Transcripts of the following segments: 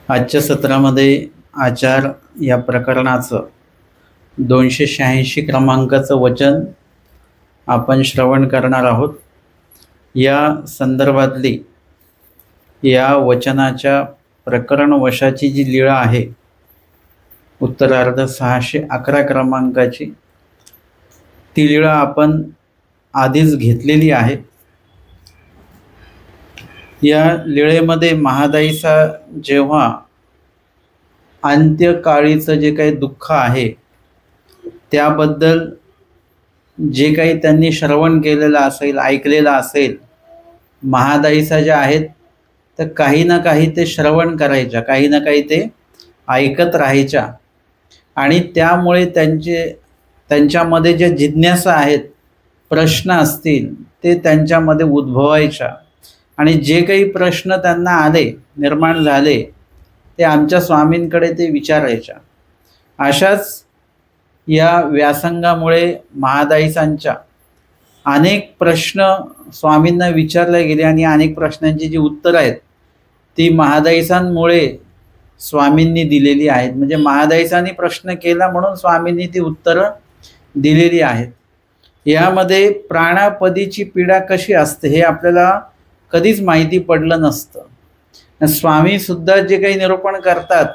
आजच्या सत्रामध्ये आचार या प्रकरणाचं 286 क्रमांकाचं वचन आपण श्रवण करणार आहोत। या संदर्भातली या वचनाच्या प्रकरण वशाची जी लीळा आहे उत्तरार्ध 611 क्रमांकाची, ती लीळा आपण आधीच घेतलेली आहे। या लीळेमध्ये महादाईचा जेव्हा अंत्यकाळीचं जे काही दुःख आहे त्याबद्दल जे काही त्यांनी श्रवण केलेलं असेल, ऐकलेलं असेल, महादाईचा ज्या आहेत तर काही ना काही ते श्रवण करायच्या, काही ना काही ते ऐकत राहायच्या आणि त्यामुळे त्यांच्यामध्ये ज्या जिज्ञासा आहेत, प्रश्न असतील ते त्यांच्यामध्ये उद्भवायच्या आणि जे काही प्रश्न त्यांना आले, निर्माण झाले, ते आमच्या स्वामींकडे ते विचारायच्या। अशाच या व्यासंगामुळे महादाईसांच्या अनेक प्रश्न स्वामींना विचारले गेले आणि अनेक प्रश्नांची जी उत्तरं आहेत ती महादाईसांमुळे स्वामींनी दिलेली आहेत। म्हणजे महादाईसांनी प्रश्न केला म्हणून स्वामींनी ती उत्तरं दिलेली आहेत। यामध्ये प्राणापदीची पीडा कशी असते हे आपल्याला कधीच माहिती पडलं नसतं। स्वामी सुद्धा जे काही निरूपण करतात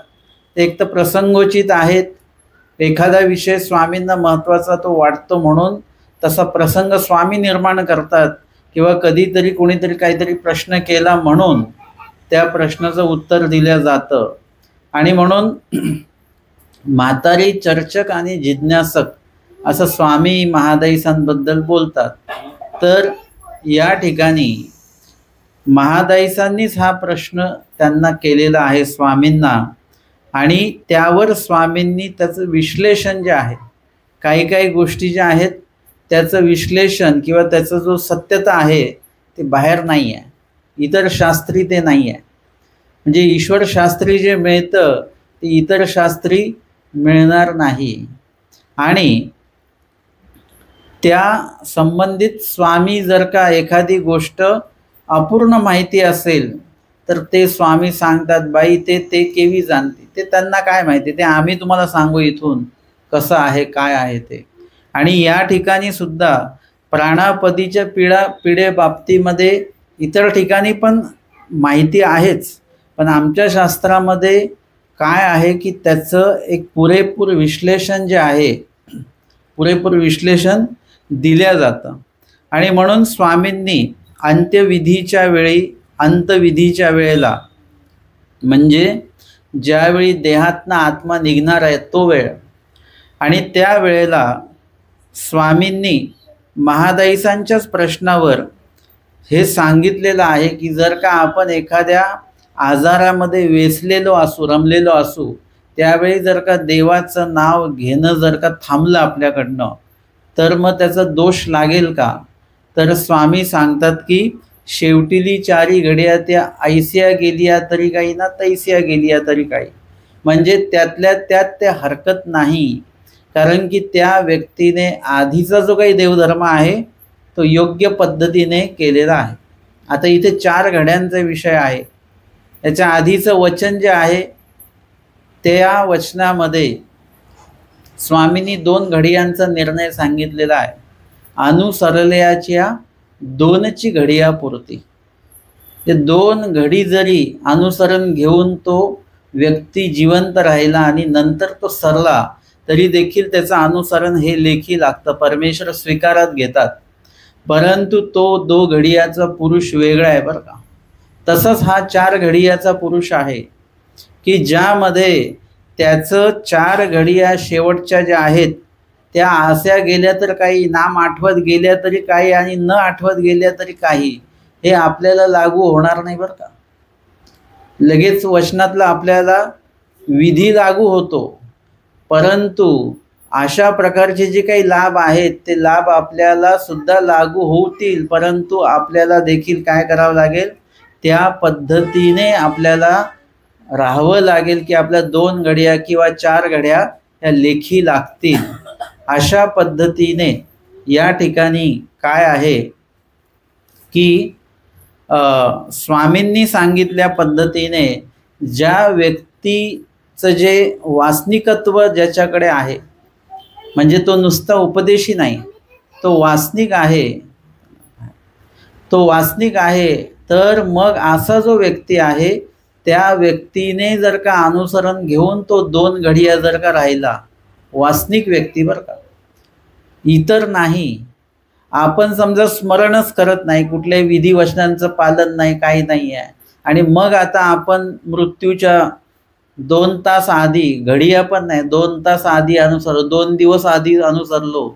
ते एक तर प्रसंगोचित आहेत। एखादा विषय स्वामींना महत्त्वाचा तो वाटतो म्हणून तसा प्रसंग स्वामी निर्माण करतात, किंवा कधीतरी कोणीतरी काहीतरी प्रश्न केला म्हणून त्या प्रश्नाचं उत्तर दिलं जातं आणि म्हणून म्हातारी चर्चक आणि जिज्ञासक असं स्वामी महादाईसांबद्दल बोलतात। तर या ठिकाणी महादाईसांनीच हा प्रश्न त्यांना केलेला आहे स्वामींना, आणि त्यावर स्वामींनी त्याचं विश्लेषण जे आहे, काही काही गोष्टी ज्या आहेत त्याचं विश्लेषण किंवा त्याचं जो सत्यता आहे ते बाहेर नाही आहे, इतर शास्त्री ते नाही आहे। म्हणजे ईश्वर शास्त्री जे मिळतं ते इतर शास्त्री मिळणार नाही। आणि त्या संबंधित स्वामी जर का एखादी गोष्ट अपूर्ण माहिती असेल तर ते स्वामी सांगतात, बाई ते केवी जाणते, ते त्यांना काय माहिती, ते आम्ही तुम्हाला सांगू इथून कसं आहे काय आहे ते। आणि या ठिकाणी सुद्धा प्राणापदीच्या पिढे बाबतीमध्ये इतर ठिकाणी पण माहिती आहेच, पण आमच्या शास्त्रामध्ये काय आहे की त्याचं एक पुरेपूर विश्लेषण जे आहे, पुरेपूर विश्लेषण दिल्या जातं। आणि म्हणून स्वामींनी अंत्यविधीच्या वेळेला, म्हणजे ज्यावेळी देहातनं आत्मा निघणार आहे तो वेळ, आणि त्या वेळेला स्वामींनी महादाईसांच्याच प्रश्नावर हे सांगितलेलं आहे की जर का आपण एखाद्या आजारामध्ये वेसलेलो असू, रमलेलो असू, त्यावेळी जर का देवाचं नाव घेणं जर का थांबलं आपल्याकडनं तर मग त्याचा दोष लागेल का? तर स्वामी सांगतात की शेवटीली चारी घड्या त्या ऐसिया गेलिया तरी काही ना तैसिया गेलिया तरी काही, म्हणजे त्यातल्या त्यात ते हरकत नाही, कारण की त्या व्यक्तीने आधीचा जो काही देवधर्म आहे तो योग्य पद्धतीने केलेला आहे। आता इथे 4 घड्यांचा विषय आहे। याच्या आधीचं वचन जे आहे त्या वचनामध्ये स्वामींनी 2 घडियांचा निर्णय सांगितलेला आहे। अनुसरल्याच्या 2ची घडियापुरती, ते 2 घडी जरी अनुसरण घेऊन तो व्यक्ती जिवंत राहिला आणि नंतर तो सरला तरी देखील त्याचं अनुसरण हे लेखी लागतं, परमेश्वर स्वीकारात घेतात। परंतु तो 2 घडियाचा पुरुष वेगळा आहे बरं का। तसंच हा 4 घडियाचा पुरुष आहे की ज्यामध्ये त्याचं 4 घडिया शेवटच्या ज्या आहेत त्या आस्या गेल्या तर काही, नाम आठवत गेल्या तरी काही, आणि न आठवत गेल्या तरी काही, हे आपल्याला लागू होणार नाही बरं का। लगेच वचनातला आपल्याला विधी लागू होतो, परंतु अशा प्रकारचे जे काही लाभ आहेत ते लाभ आपल्याला सुद्धा लागू होतील, परंतु आपल्याला देखील काय करावं लागेल, त्या पद्धतीने आपल्याला राहावं लागेल की आपल्या 2 घड्या किंवा 4 घड्या त्या लेखी लागतील। अशा पद्धतीने या ठिकाणी काय आहे की स्वामींनी सांगितल्या पद्धतीने ज्या व्यक्तीचं जे वासनिकत्व ज्याच्याकडे आहे, म्हणजे तो नुसता उपदेशी नाही, तो वासनिक आहे, तो वासनिक आहे, तर मग असा जो व्यक्ती आहे त्या व्यक्तीने जर का अनुसरण घेऊन तो 2 घडिया जर का राहिला, वासनिक व्यक्ती बरं का, इतर नाही. आपण समजा स्मरणच करत नाही, कुठल्याही विधिवचनांचं पालन नाही, काही नाही आहे, आणि मग आता आपण मृत्यूच्या 2 तास आधी, घडिया पण नाही, 2 तास आधी अनुसरलो, 2 दिवस आधी अनुसरलो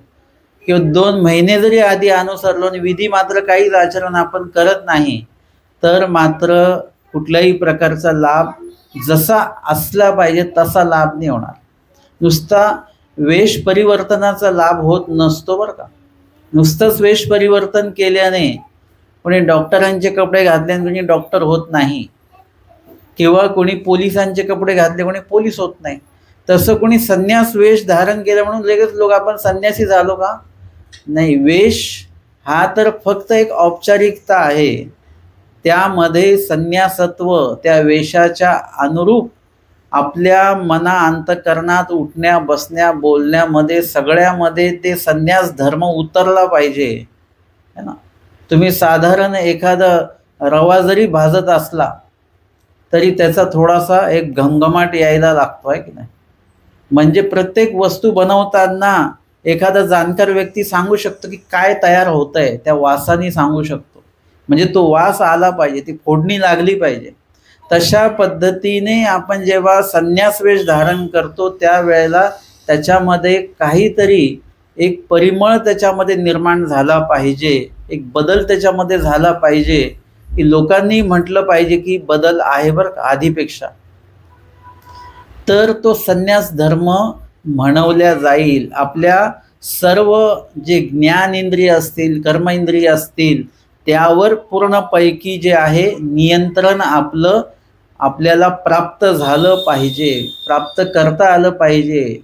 किंवा 2 महिने जरी आधी अनुसरलो आणि विधी मात्र काहीच आचरण आपण करत नाही, तर मात्र कुठल्याही प्रकारचा लाभ जसा असला पाहिजे तसा लाभ नाही होणार. नुसता वेश परिवर्तनाचा लाभ होत नसतो बरं का. नुसतंच वेश परिवर्तन केल्याने, कोणी डॉक्टरांचे कपडे घातल्याने कोणी डॉक्टर होत नाही, किंवा कोणी पोलिसांचे कपडे घातले कोणी पोलीस होत नाही. तसं कोणी संन्यास वेश धारण केलं म्हणून लगेच लोक आपण संन्यासी झालो का? नाही. वेश हा तर फक्त एक औपचारिकता आहे. त्यामध्ये संन्यासत्व त्या वेशाच्या अनुरूप आपल्या मना अंतकरणात उठण्या बसण्या बोलण्यामध्ये सगळ्यामध्ये ते संन्यास धर्म उतरला पाहिजे, है ना. तुम्ही साधारण एखादा रवा जरी भाजत असला तरी त्याचा थोडासा एक घमघमाट यायला लागतो, आहे की नाही. म्हणजे प्रत्येक वस्तू बनवताना एखादा जाणकार व्यक्ती सांगू शकतो की काय तयार होत आहे, त्या वासाने सांगू शकतो. म्हणजे तो वास आला पाहिजे, ती फोडणी लागली पाहिजे. तशा पद्धतीने आपण जेव्हा संन्यास वेश धारण करतो त्यावेळेला त्याच्यामध्ये काहीतरी एक परिमळ त्याच्यामध्ये निर्माण झाला पाहिजे, एक बदल त्याच्यामध्ये झाला पाहिजे, की लोकांनी म्हटलं पाहिजे की बदल आहे बरं का आधीपेक्षा. तर तो संन्यास धर्म म्हणवल्या जाईल. आपल्या सर्व जे ज्ञानेंद्रिय असतील, कर्मेंद्रिय असतील, त्यावर पूर्णपैकी जे आहे नियंत्रण आपल्याला प्राप्त झालं पाहिजे, प्राप्त करता आलं पाहिजे.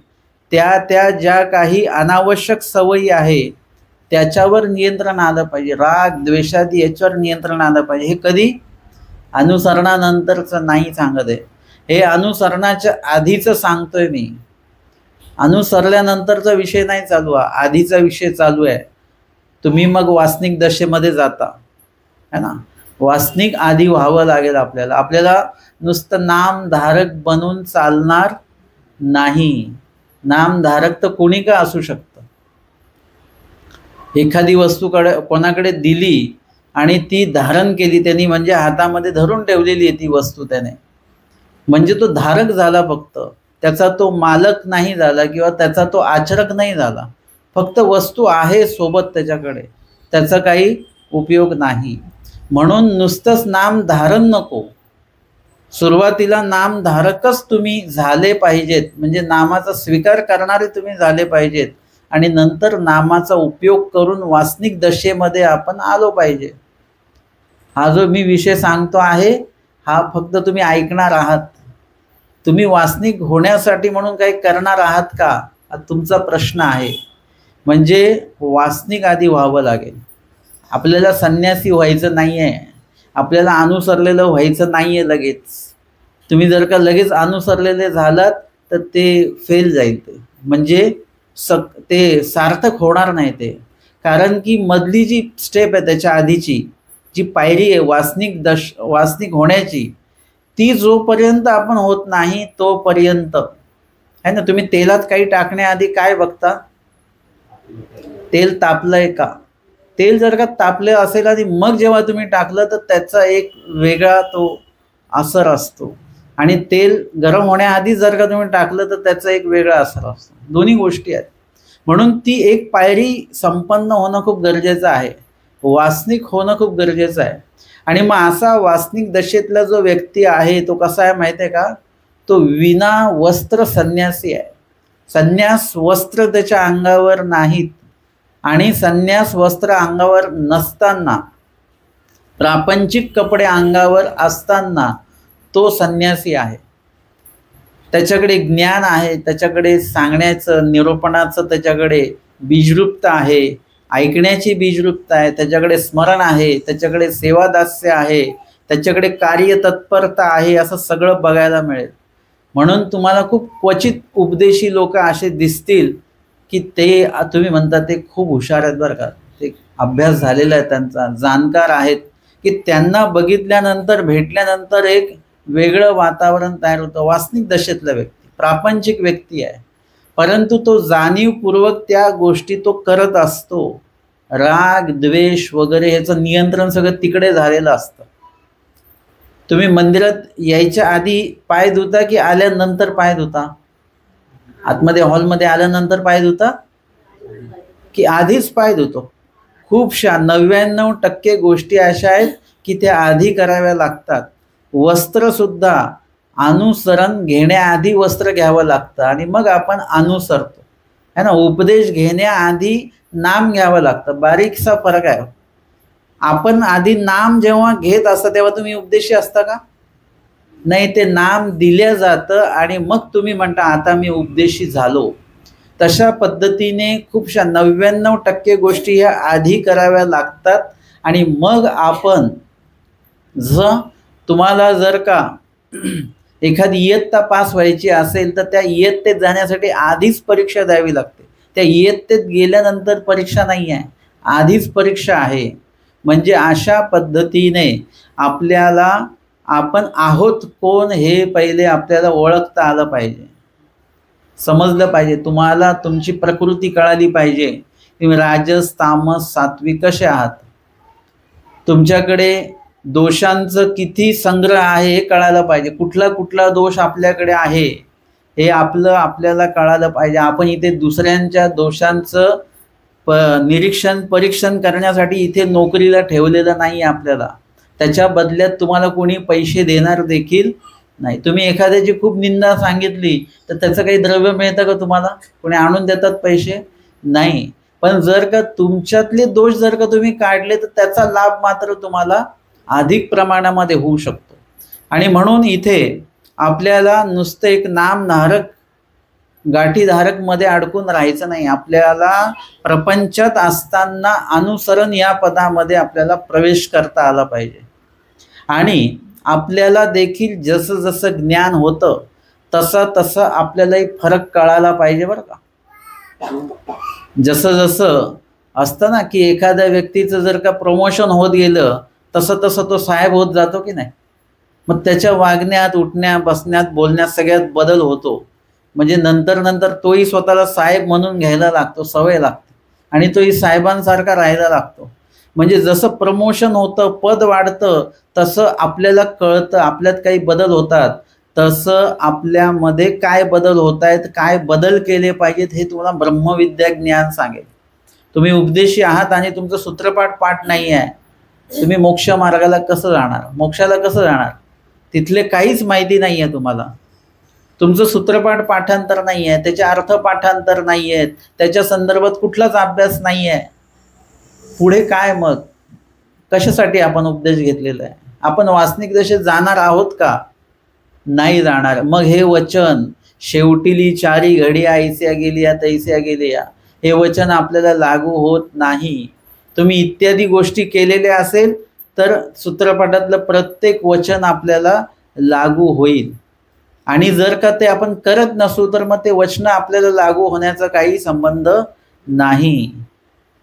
त्या ज्या काही अनावश्यक सवयी आहे त्याच्यावर नियंत्रण आलं पाहिजे. राग द्वेषादी याच्यावर नियंत्रण आलं पाहिजे. हे कधी? अनुसरणानंतरचं नाही सांगत आहे, हे अनुसरणाच्या आधीचं सांगतोय मी. अनुसरल्यानंतरचा विषय नाही चालू आहे, आधीचा विषय चालू आहे. तुम्ही मग वासनिक दशेमध्ये जाता, है ना. वासनिक आधी व्हावं लागेल आपल्याला. आपल्याला नुसतं नामधारक बनून चालणार नाही. नामधारक तर कोणी का असू शकतं. एखादी वस्तू कोणाकडे दिली आणि ती धारण केली त्यांनी, म्हणजे हातामध्ये धरून ठेवलेली आहे ती वस्तू त्याने, म्हणजे तो धारक झाला फक्त, त्याचा तो मालक नाही झाला किंवा त्याचा तो आचरक नाही झाला. फक्त वस्तू आहे सोबत त्याच्याकडे, त्याचा काही उपयोग नाही. म्हणून नुसतंच नाम धारण नको. सुरुवातीला नामधारकच तुम्ही झाले पाहिजेत, म्हणजे नामाचा स्वीकार करणारे तुम्ही झाले पाहिजेत, आणि नंतर नामाचा उपयोग करून वासनिक दशेमध्ये आपण आलो पाहिजे. हा जो मी विषय सांगतो आहे हा फक्त तुम्ही ऐकणार आहात. तुम्ही वासनिक होण्यासाठी म्हणून काही करणार आहात का, हा तुमचा प्रश्न आहे. म्हणजे वासनिक आधी व्हावं लागेल. आपल्याला संन्यासी व्हायचं नाही आहे, आपल्याला अनुसरलेलं व्हायचं नाही आहे लगेच. तुम्ही जर का लगेच अनुसरलेले झालात तर ते फेल जाईल, ते म्हणजे ते सार्थक होणार नाही ते. कारण की मधली जी स्टेप आहे त्याच्या आधीची जी पायरी आहे वासनिक होण्याची, ती जोपर्यंत आपण होत नाही तोपर्यंत, आहे ना. तुम्ही तेलात काही टाकण्याआधी काय बघता? तेल तापलंय का? तेल जर का तापलं असेल आणि मग जेव्हा तुम्ही टाकलं तर त्याचा एक वेगळा तो असर असतो, आणि तेल गरम होण्याआधी जर का तुम्ही टाकलं तर त्याचा एक वेगळा असर असतो. दोन्ही गोष्टी आहेत. म्हणून ती एक पायरी संपन्न होणं खूप गरजेचं आहे, वासनिक होणं खूप गरजेचं आहे. आणि मग असा वासनिक दशेतला जो व्यक्ती आहे तो कसा आहे माहिती आहे का? तो विना वस्त्र संन्यासी आहे. संन्यास वस्त्र त्याच्या अंगावर नाहीत, आणि संन्यास वस्त्र अंगावर नसताना, प्रापंचिक कपडे अंगावर असताना तो संन्यासी आहे. त्याच्याकडे ज्ञान आहे, त्याच्याकडे सांगण्याचं निरूपणाचं त्याच्याकडे बीजरूपता आहे, ऐकण्याची बीजरूपता आहे, त्याच्याकडे स्मरण आहे, त्याच्याकडे सेवादास्य आहे, त्याच्याकडे कार्यतत्परता आहे असं सगळं बघायला मिळेल. म्हणून तुम्हाला खूप क्वचित उपदेशी लोक असे दिसतील की ते तुम्ही म्हणता ते खूप हुशार आहेत बरं का, ते अभ्यास झालेला आहे त्यांचा, जाणकार आहेत, की त्यांना बघितल्यानंतर भेटल्यानंतर एक वेगळं वातावरण तयार होतं. वासनिक दशेतला व्यक्ती, प्रापंचिक व्यक्ती आहे, परंतु तो जाणीवपूर्वक त्या गोष्टी तो करत असतो. राग द्वेष वगैरे ह्याचं नियंत्रण सगळं तिकडे झालेलं असतं. तुम्ही मंदिरात यायच्या आधी पाय धुता की आल्यानंतर पाय धुता? आतमध्ये हॉलमध्ये आल्यानंतर पाय धुता की आधीच पाय धुतो? खूपशा 99% गोष्टी अशा आहेत की त्या आधी कराव्या लागतात. वस्त्रसुद्धा अनुसरण घेण्याआधी वस्त्र घ्यावं लागतं आणि मग आपण अनुसरतो है ना. उपदेश घेण्याआधी नाम घ्यावं लागतं. बारीकसा फरक आहे. आपण आधी नाम जेव्हा घेत असता तेव्हा तुम्ही उपदेशी असता का? नाही, ते नाम दिलं जातं आणि मग तुम्ही म्हणता आता मी उपदेशी झालो. तशा पद्धतीने खूपशा 99% गोष्टी ह्या आधी कराव्या लागतात आणि मग आपण तुम्हाला जर का एखादी इयत्ता पास व्हायची असेल तर त्या इयत्तेत जाण्यासाठी आधीच परीक्षा द्यावी लागते. त्या इयत्तेत गेल्यानंतर परीक्षा नाही आहे, आधीच परीक्षा आहे. म्हणजे अशा पद्धतीने आपल्याला आपण आहोत कोण हे पहिले आपल्याला ओळखता आलं पाहिजे, समजलं पाहिजे. तुम्हाला तुमची प्रकृती कळाली पाहिजे. तुम्ही राजस तामस सात्विक कसे आहात, तुमच्याकडे दोषांचं किती संग्रह आहे हे कळायला पाहिजे. कुठला कुठला दोष आपल्याकडे आहे हे आपल्याला कळालं पाहिजे. आपण इथे दुसऱ्यांच्या दोषांचं निरीक्षण परीक्षण करण्यासाठी इथे नोकरीला ठेवलेलं नाही आपल्याला. त्याच्या बदल्यात तुम्हाला कोणी पैसे देणार देखील नाही. तुम्ही एखाद्याची खूप निंदा सांगितली तर त्याचं काही द्रव्य मिळतं का तुम्हाला? कोणी आणून देतात पैसे? नाही. पण जर का तुमच्यातले दोष जर का तुम्ही काढले तर त्याचा लाभ मात्र तुम्हाला अधिक प्रमाणामध्ये होऊ शकतो. आणि म्हणून इथे आपल्याला नुसतं एक नामधारक गाठीधारक मध्ये अडकून राहायचं नाही. आपल्याला प्रपंचात असताना अनुसरण या पदामध्ये आपल्याला प्रवेश करता आला पाहिजे. आणि आपल्याला देखील जसं जसं ज्ञान होतं तसं तसं आपल्यालाही फरक कळायला पाहिजे बरं का. जसं जसं असतं ना की एखाद्या व्यक्तीचं जर का प्रमोशन होत गेलं तसं तसं तो साहेब होत जातो की नाही. मग त्याच्या वागण्यात उठण्यात बसण्यात बोलण्यात सगळ्यात बदल होतो. म्हणजे नंतर तोही स्वतःला साहेब म्हणून घ्यायला लागतो, सवय लागते आणि तोही साहेबांसारखा राहायला लागतो. म्हणजे जसं प्रमोशन होतं, पद वाढतं, तसं आपल्याला कळतं आपल्यात काही बदल होतात. तसं आपल्यामध्ये काय बदल होत आहेत, काय बदल केले पाहिजेत हे तुम्हाला ब्रह्मविद्या ज्ञान सांगेल. तुम्ही उपदेशी आहात आणि तुमचं सूत्रपाठ पाठ नाही आहे, तुम्ही मोक्ष मार्गाला कसं जाणार, मोक्षाला कसं जाणार? तिथले काहीच माहिती नाही आहे तुम्हाला. तुमचं सूत्रपाठ पाठांतर नाही आहे, त्याचे अर्थ पाठांतर नाही आहेत, त्याच्या संदर्भात कुठलाच अभ्यास नाही आहे. पुढे काय मग? कशासाठी आपण उपदेश घेतलेला आहे? आपण वासनिक दशेत जाणार आहोत का? नाही जाणार. मग हे वचन शेवटीली चारी घडिया ऐस्या गेलिया तैस्या गेलिया हे वचन आपल्याला लागू होत नाही. तुम्ही इत्यादी गोष्टी केलेल्या असेल तर सूत्रपाठातलं प्रत्येक वचन आपल्याला लागू होईल. आणि जर का ते आपण करत नसू तर मग ते वचन आपल्याला लागू होण्याचा काही संबंध नाही.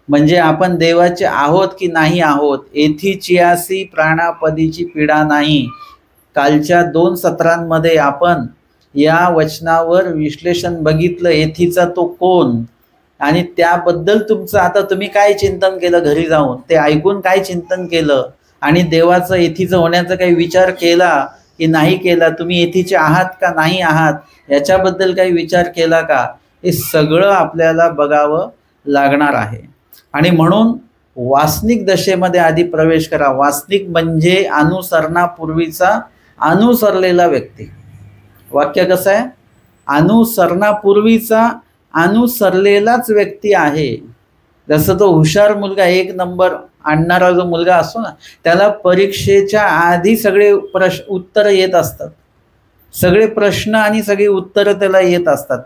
म्हणजे आपण देवाचे आहोत की नाही आहोत. एथी चियासी प्राणापदीची पीडा नाही. कालच्या 2 सत्रांमध्ये आपण या वचनावर विश्लेषण बघितलं. एथीचा तो कोण आणि त्याबद्दल तुमचं आता तुम्ही काय चिंतन केलं घरी जाऊन, ते ऐकून काय चिंतन केलं आणि देवाचं एथीचं होण्याचा काही विचार केला की नाही केला, तुम्ही एथीचे आहात का नाही आहात याच्याबद्दल काही विचार केला का, हे सगळं आपल्याला बघावं लागणार आहे. आणि म्हणून वासनिक दशेमध्ये आधी प्रवेश करा. वासनिक म्हणजे अनुसरणापूर्वीचा अनुसरलेला व्यक्ती. वाक्य कसं आहे? अनुसरणापूर्वीचा अनुसरलेलाच व्यक्ती आहे. जसं तो हुशार मुलगा 1 नंबर आणणारा जो मुलगा असतो ना, त्याला परीक्षेच्या आधी सगळे उत्तरं येत असतात. सगळे प्रश्न आणि सगळी उत्तरं त्याला येत असतात.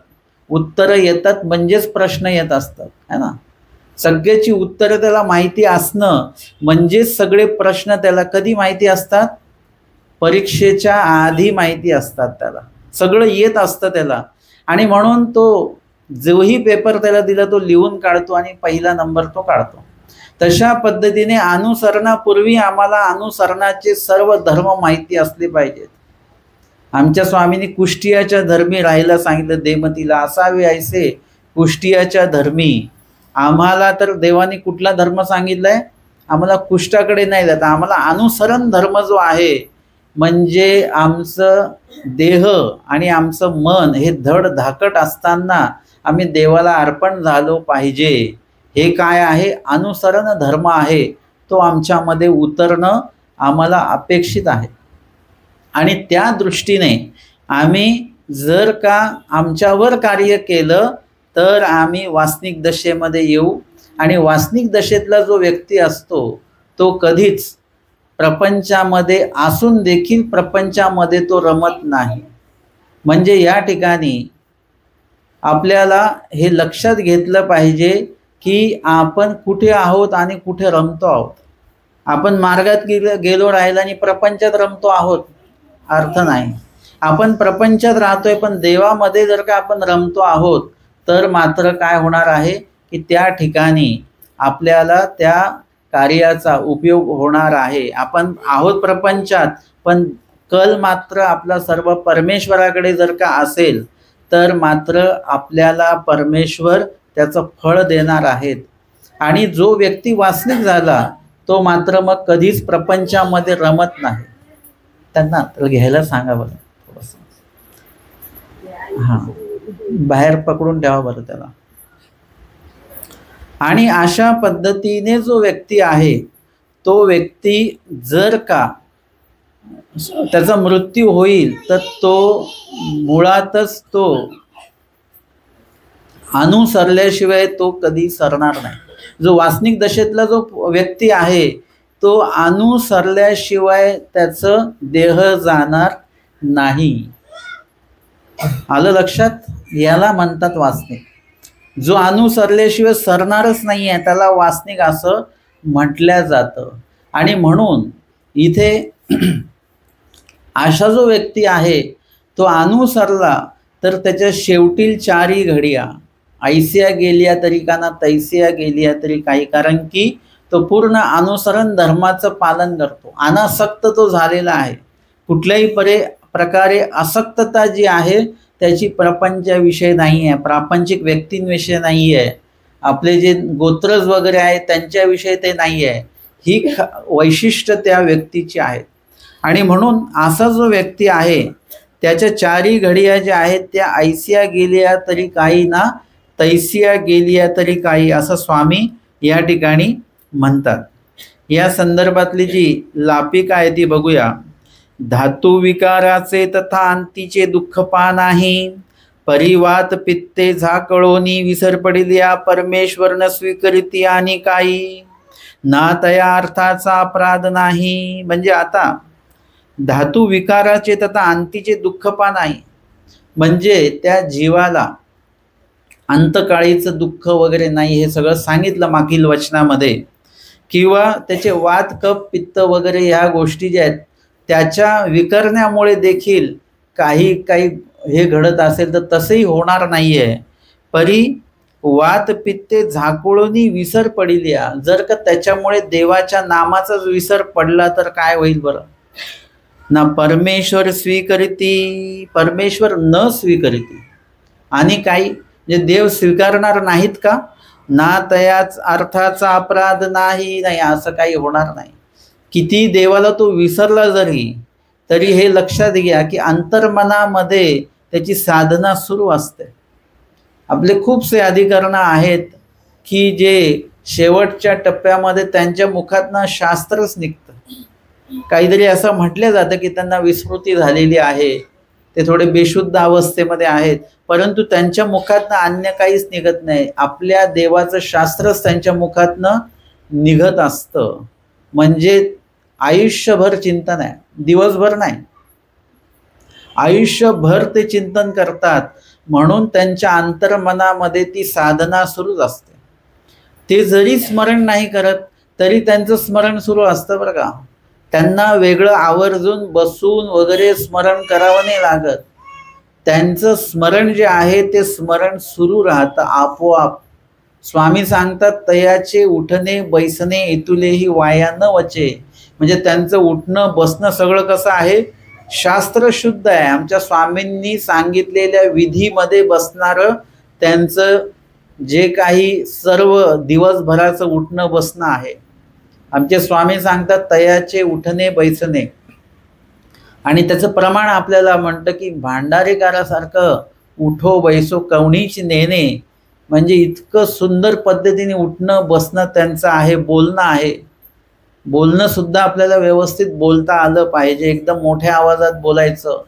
उत्तरं येतात म्हणजेच प्रश्न येत असतात है ना. सगळ्याची उत्तरं त्याला माहिती असणं म्हणजेच सगळे प्रश्न त्याला कधी माहिती असतात? परीक्षेच्या आधी माहिती असतात त्याला, सगळं येत असतं त्याला, आणि म्हणून तो जोही पेपर त्याला दिला तो लिहून काढतो आणि पहिला नंबर तो काढतो. तशा पद्धतीने अनुसरणापूर्वी आम्हाला अनुसरणाचे सर्व धर्म माहिती असले पाहिजेत. आमच्या स्वामींनी कुष्टियाच्या धर्मी राहायला सांगितलं, देमतीला असावे ऐसे कुष्टियाच्या धर्मी. आम्हाला तर देवाने कुठला धर्म सांगितलाय? आम्हाला कुष्टाकडे नाही जात, आम्हाला अनुसरण धर्म जो आहे, म्हणजे आमचं देह आणि आमचं मन हे धड धाकट असताना आम्ही देवाला अर्पण झालो पाहिजे. हे काय आहे? अनुसरण धर्म आहे. तो आमच्यामध्ये उतरणं आम्हाला अपेक्षित आहे. आणि त्या दृष्टीने आम्ही जर का आमच्यावर कार्य केलं तर आम्ही वासनिक दशेमध्ये येऊ. आणि वासनिक दशेतला जो व्यक्ती असतो तो कधीच प्रपंचामध्ये असून देखील प्रपंचामध्ये तो रमत नाही. म्हणजे या ठिकाणी आपल्याला हे लक्षात घेतलं पाहिजे की आपण कुठे आहोत आणि कुठे रमतो आहोत. आपण मार्गात गेलो राहिला आणि प्रपंचात रमतो आहोत, अर्थ नाही. आपण प्रपंचात राहतोय पण देवामध्ये जर का आपण रमतो आहोत तर मात्र काय होणार आहे की त्या ठिकाणी आपल्याला त्या कार्याचा उपयोग होणार आहे. आपण आहोत प्रपंचात पण कल मात्र आपला सर्व परमेश्वराकडे जर का असेल तर मात्र आपल्याला परमेश्वर त्याचं फळ देणार आहेत. आणि जो व्यक्ती वासनिक झाला तो मात्र मग कधीच प्रपंचामध्ये रमत नाही. त्यांना घ्यायला सांगा बरं थोडंसं, हां बाहेर पकडून ठेवा बरं त्याला. आणि अशा पद्धतीने जो व्यक्ती आहे तो व्यक्ती जर का त्याचा मृत्यू होईल तर तो मुळातच तो अनुसरल्याशिवाय तो कधी सरणार नाही. जो वासनिक दशेतला जो व्यक्ती आहे तो अनुसरल्याशिवाय त्याचं देह जाणार नाही. आलं लक्षात? याला म्हणतात वासनिक. जो अनुसरल्याशिवाय सरणारच नाही आहे त्याला वासनिक असं म्हटल्या जातं. आणि म्हणून इथे अशा जो व्यक्ती आहे तो अनुसरला तर त्याच्या शेवटील चारी घडिया ऐसिया गेल्या तरी काना तैसिया गेल्या तरी काही, कारण की तो पूर्ण अनुसरण धर्माचं पालन करतो. अनासक्त तो झालेला आहे. कुठल्याही प्रकारे आसक्तता जी आहे त्याची प्रपंचाविषयी नाही आहे, प्रापंचिक व्यक्तींविषयी नाही आहे, आपले जे गोत्रज वगैरे आहेत त्यांच्याविषयी ते नाही आहे. ही वैशिष्ट्य त्या व्यक्तीची आहेत. आणि म्हणून असा जो व्यक्ती आहे त्याच्या चारी घडिया ज्या आहेत त्या ऐसिया गेल्या तरी काही ना तैसिया गेल्या तरी काही, असं स्वामी या ठिकाणी म्हणतात. या संदर्भातली जी लापिका आहे ती बघूया. धातू विकाराचे तथा अंतीचे दुःख पा नाही, परिवात पित्ते झाकळोनी विसर पडिल्या परमेश्वर न स्वीकरिती आणि काही, ना तया अर्थाचा अपराध नाही. म्हणजे आता धातू विकाराचे तथा अंतीचे दुःख पा नाही म्हणजे त्या जीवाला अंतकाळीचं दुःख वगैरे नाही हे सगळं सांगितलं मागील वचनामध्ये. किंवा त्याचे वात कफ पित्त वगैरे ह्या गोष्टी ज्या आहेत त्याच्या विकरण्यामुळे देखील काही हे घडत असेल तर तसंही होणार नाही आहे. परी वात पित्ते झाकुळूनी विसर पडिल्या, जर का त्याच्यामुळे देवाच्या नामाचाच विसर पडला तर काय होईल बरं? ना परमेश्वर स्वीकरिती, परमेश्वर न स्वीकरिती आणि काही म्हणजे देव स्वीकारणार नाहीत का? ना तयाच अर्थाचा अपराध नाही, नाही असं काही होणार नाही. किती देवाला तो विसरला जरी तरी हे लक्षात घ्या की अंतर्मनामध्ये त्याची साधना सुरू असते. आपले खूपसे अधिकरण आहेत की जे शेवटच्या टप्प्यामध्ये त्यांच्या मुखातनं शास्त्रच निघतं. काहीतरी असं म्हटलं जातं की त्यांना विस्मृती झालेली आहे, ते थोडे बेशुद्ध अवस्थेमध्ये आहेत, परंतु त्यांच्या मुखातनं अन्य काहीच निघत नाही. आपल्या देवाचं शास्त्रच त्यांच्या मुखातनं निघत असतं. म्हणजे आयुष्यभर चिंतन आहे, दिवसभर नाही, आयुष्यभर ते चिंतन करतात. म्हणून त्यांच्या अंतर्मनामध्ये ती साधना सुरूच असते. ते जरी स्मरण नाही करत तरी त्यांचं स्मरण सुरू असतं बरं का. त्यांना वेगळं आवर्जून बसून वगैरे स्मरण करावं नाही लागत. त्यांचं स्मरण जे आहे ते स्मरण सुरू राहतं आपोआप. स्वामी सांगतात, तयाचे उठणे बैसणे इतुलेही वाया न वचे. म्हणजे त्यांचं उठणं बसणं सगळं कसं आहे, शास्त्र शुद्ध आहे. आमच्या स्वामींनी सांगितलेल्या विधीमध्ये बसणारं त्यांचं जे काही सर्व दिवसभराचं उठणं बसणं आहे. आमचे स्वामी सांगतात, तयाचे उठणे बैसणे. आणि त्याचं प्रमाण आपल्याला म्हणतं की भांडारेकारासारखं उठो बैसो कवणीच नेणे. म्हणजे इतकं सुंदर पद्धतीने उठणं बसणं त्यांचं आहे. बोलणं आहे, बोलणं सुद्धा आपल्याला व्यवस्थित बोलता आलं पाहिजे. एकदम मोठ्या आवाजात बोलायचं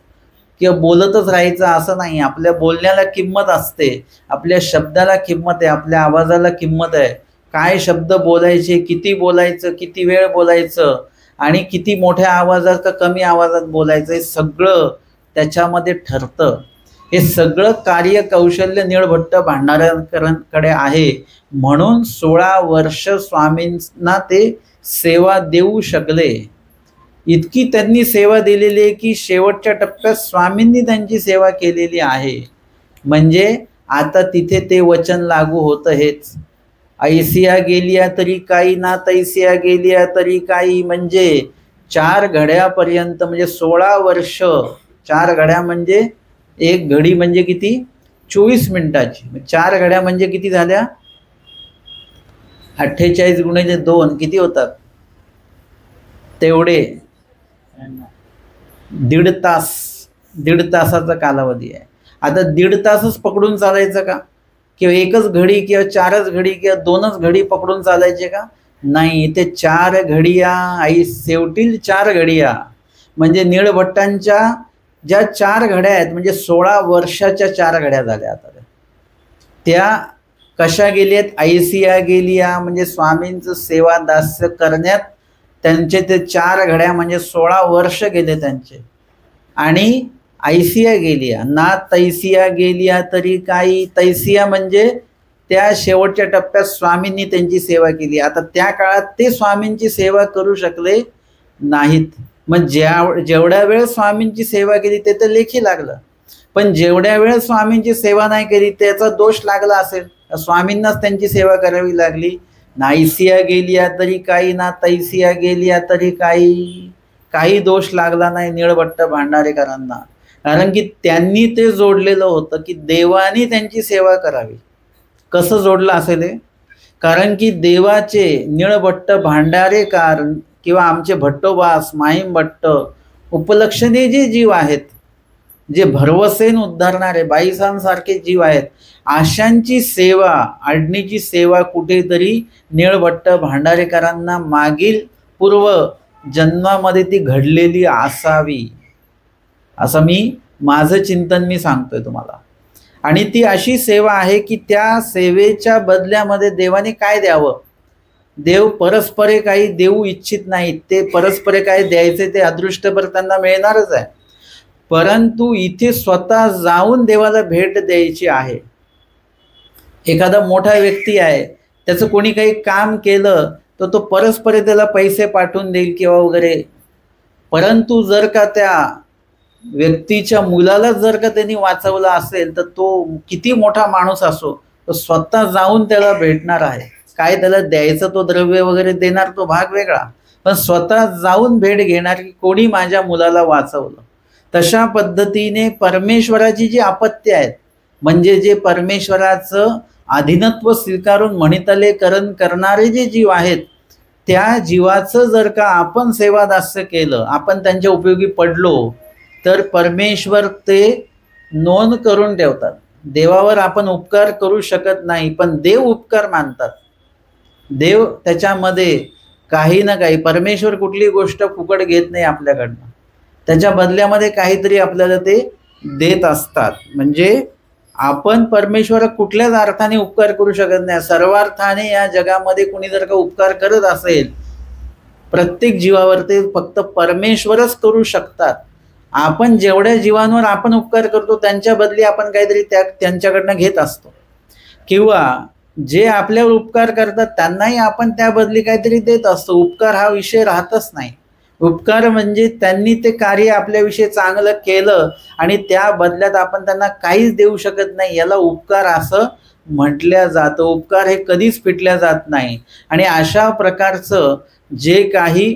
किंवा बोलतच राहायचं असं नाही. आपल्या बोलण्याला किंमत असते, आपल्या शब्दाला किंमत आहे, आपल्या आवाजाला किंमत आहे. काय शब्द बोलायचे, किती बोलायचं, किती वेळ बोलायचं आणि किती मोठ्या आवाजात का कमी आवाजात बोलायचं, हे सगळं त्याच्यामध्ये ठरतं. हे सगळं कार्य कौशल्य नीळभट्ट भांडारकरांकडे आहे. म्हणून 16 वर्ष स्वामींना ते सेवा देऊ शकले. इतकी त्यांनी सेवा दिलेली आहे की शेवटच्या टप्प्यात स्वामींनी त्यांची सेवा केलेली आहे. म्हणजे आता तिथे ते वचन लागू होतं हेच, ऐसिया गेलिया तरी काही ना तैसिया गेलिया तरी काही. म्हणजे 4 घड्यापर्यंत, म्हणजे 16 वर्ष. 4 घड्या म्हणजे एक घडी म्हणजे किती, 24 मिनिटाची. 4 घड्या म्हणजे किती झाल्या, 48 गुणिले 2 किती होतात, तेवढे 1.5 तास. 1.5 तासाचा कालावधी आहे. आता 1.5 तासच पकडून चालायचं का, किंवा एकच घडी किंवा 4च घडी किंवा 2च घडी पकडून चालायचे का, नाही. ते 4 घडिया आई शेवटील 4 घडिया म्हणजे नीळभट्टांच्या ज्या 4 घड्या आहेत, म्हणजे 16 वर्षाच्या 4 घड्या झाल्या. आता त्या कशा गेल्यात, ऐसिया गेलिया म्हणजे स्वामींचं सेवा दास्य करण्यात त्यांचे ते 4 घड्या म्हणजे 16 वर्ष गेले त्यांचे. आणि ऐसिया गेलिया ना तैसिया गेलिया तरी काही. तैसिया म्हणजे त्या शेवटच्या टप्प्यात स्वामींनी त्यांची सेवा केली. आता त्या काळात ते स्वामींची सेवा करू शकले नाहीत. मग जेवढ्या वेळ स्वामींची सेवा केली ते तर लेखी लागलं, पण जेवढ्या वेळ स्वामींची सेवा नाही केली त्याचा दोष लागला असेल. स्वामींनाच त्यांची सेवा करावी लागली. नाईसिया गेलिया तरी काही ना तैसिया गेलिया तरी काही. काही दोष लागला नाही नीळभट्ट भांडारेकरांना, कारण की त्यांनी ते जोडलेलं होतं की देवानी त्यांची सेवा करावी. कसं जोडलं असेल हे, कारण की देवाचे नीळभट्ट भांडारेकार किंवा आमचे भट्टोबास माहीम भट्ट उपलक्षणे जे जीव आहेत, जे भरवसेन उद्धारणारे बाईसांसारखे जीव आहेत, अशांची सेवा, आडणीची सेवा कुठेतरी नीळभट्ट भांडारेकरांना मागील पूर्व जन्मामध्ये ती घडलेली असावी, असं माझं चिंतन मी सांगतोय तुम्हाला. आणि ती अशी सेवा आहे की त्या सेवेच्या बदल्यामध्ये देवाने काय द्यावं. देव परस्परे काही देऊ इच्छित नाहीत. ते परस्परे काय द्यायचे ते अदृष्टभर त्यांना मिळणारच आहे, परंतु इथे स्वतः जाऊन देवाला भेट द्यायची आहे. एखादा मोठा व्यक्ती आहे, त्याचं कोणी काही काम केलं तर तो परस्परे त्याला पैसे पाठवून देईल किंवा वगैरे, परंतु जर का त्या व्यक्तीच्या मुलाला जर का त्यांनी वाचवलं असेल तर तो किती मोठा माणूस असो, तो स्वतः जाऊन त्याला भेटणार आहे. काय त्याला द्यायचं, तो द्रव्य वगैरे देणार तो भाग वेगळा, पण स्वतः जाऊन भेट घेणार की कोणी माझ्या मुलाला वाचवलं. तशा पद्धतीने परमेश्वराची जी अपत्य आहेत, म्हणजे जे परमेश्वराचं अधीनत्व स्वीकारून म्हणितलेकरण करणारे जे जीव आहेत, त्या जीवाचं जर का आपण सेवादास्य केलं, आपण त्यांच्या उपयोगी पडलो, तर परमेश्वर ते नोंद करून ठेवतात. देवावर आपण उपकार करू शकत नाही, पण देव उपकार मानतात. देव त्याच्यामध्ये काही ना काही, परमेश्वर कुठली गोष्ट फुकट घेत नाही आपल्याकडनं, त्याच्या बदल्यामध्ये काहीतरी आपल्याला ते देत असतात. म्हणजे आपण परमेश्वर कुठल्याच अर्थाने उपकार करू शकत नाही. सर्वार्थाने या जगामध्ये कुणी जर का उपकार करत असेल, प्रत्येक जीवावर ते फक्त परमेश्वरच करू शकतात. आपण जेवढ्या जीवांवर आपण उपकार करतो त्यांच्या बदली आपण काहीतरी त्यांच्याकडनं घेत असतो, किंवा जे आपल्यावर उपकार करतात त्यांनाही आपण त्या बदली काहीतरी देत असतो. उपकार हा विषय राहतच नाही. उपकार म्हणजे त्यांनी ते कार्य आपल्याविषयी चांगलं केलं आणि त्या बदल्यात आपण त्यांना काहीच देऊ शकत नाही, याला उपकार असं म्हटल्या जातं. उपकार हे कधीच फिटल्या जात नाही. आणि अशा प्रकारचं जे काही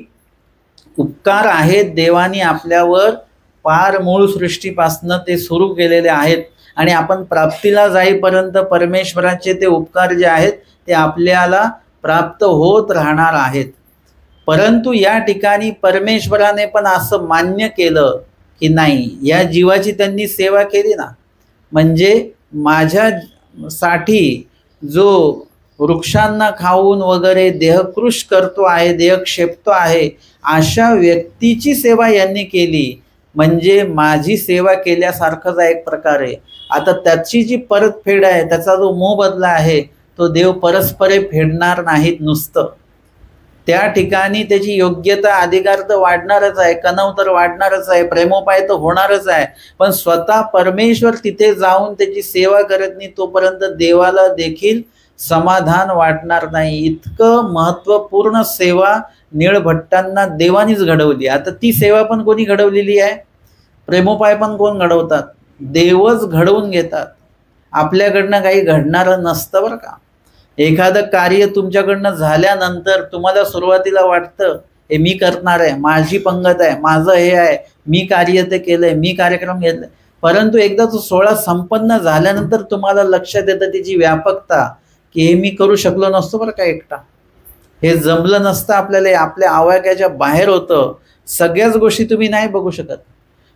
उपकार आहेत देवानी आपल्यावर पार मूळ सृष्टीपासनं ते सुरू केलेले आहेत आणि आपण प्राप्तीला जाईपर्यंत परमेश्वराचे ते उपकार जे आहेत ते आपल्याला प्राप्त होत राहणार आहेत. परंतु या ठिकाणी परमेश्वराने पण असं मान्य केलं की नाही, या जीवाची त्यांनी सेवा केली ना, म्हणजे माझ्यासाठी जो वृक्षांना खाऊन वगैरे देहकृश करतो आहे, देह क्षेपतो आहे, अशा व्यक्तीची सेवा यांनी केली, म्हणजे माझी सेवा केल्यासारखंच आहे एक प्रकारे. आता त्याची जी परतफेड आहे, त्याचा जो मोबदला आहे, तो देव परस्परे फेडणार नाहीत नुसतं. त्या ठिकाणी त्याची योग्यता अधिकार तर वाढणारच आहे, कणव तर वाढणारच आहे, प्रेमोपाय तर होणारच आहे. पण स्वतः परमेश्वर तिथे जाऊन त्याची सेवा करत नाही तोपर्यंत देवाला देखील समाधान वाटणार नाही. इतकं महत्त्वपूर्ण सेवा नीळभट्टांना देवानीच घडवली. आता ती सेवा पण कोणी घडवलेली आहे? प्रेमोपाय पण कोण घडवतात? देवच घडवून घेतात. आपल्याकडनं काही घडणारं नसतं बरं का. एखादं कार्य तुमच्याकडनं झाल्यानंतर तुम्हाला सुरुवातीला वाटतं हे मी करणार आहे, माझी पंगत आहे, माझं हे आहे, मी कार्य ते केलंय, मी कार्यक्रम घेतलाय. परंतु एकदा तो सोहळा संपन्न झाल्यानंतर तुम्हाला लक्षात येतं त्याची व्यापकता, की हे मी करू शकलो नसतो बरं का एकटा, हे जमलं नसतं आपल्याला, आपल्या आवाक्याच्या बाहेर होतं. सगळ्याच गोष्टी तुम्ही नाही बघू शकत.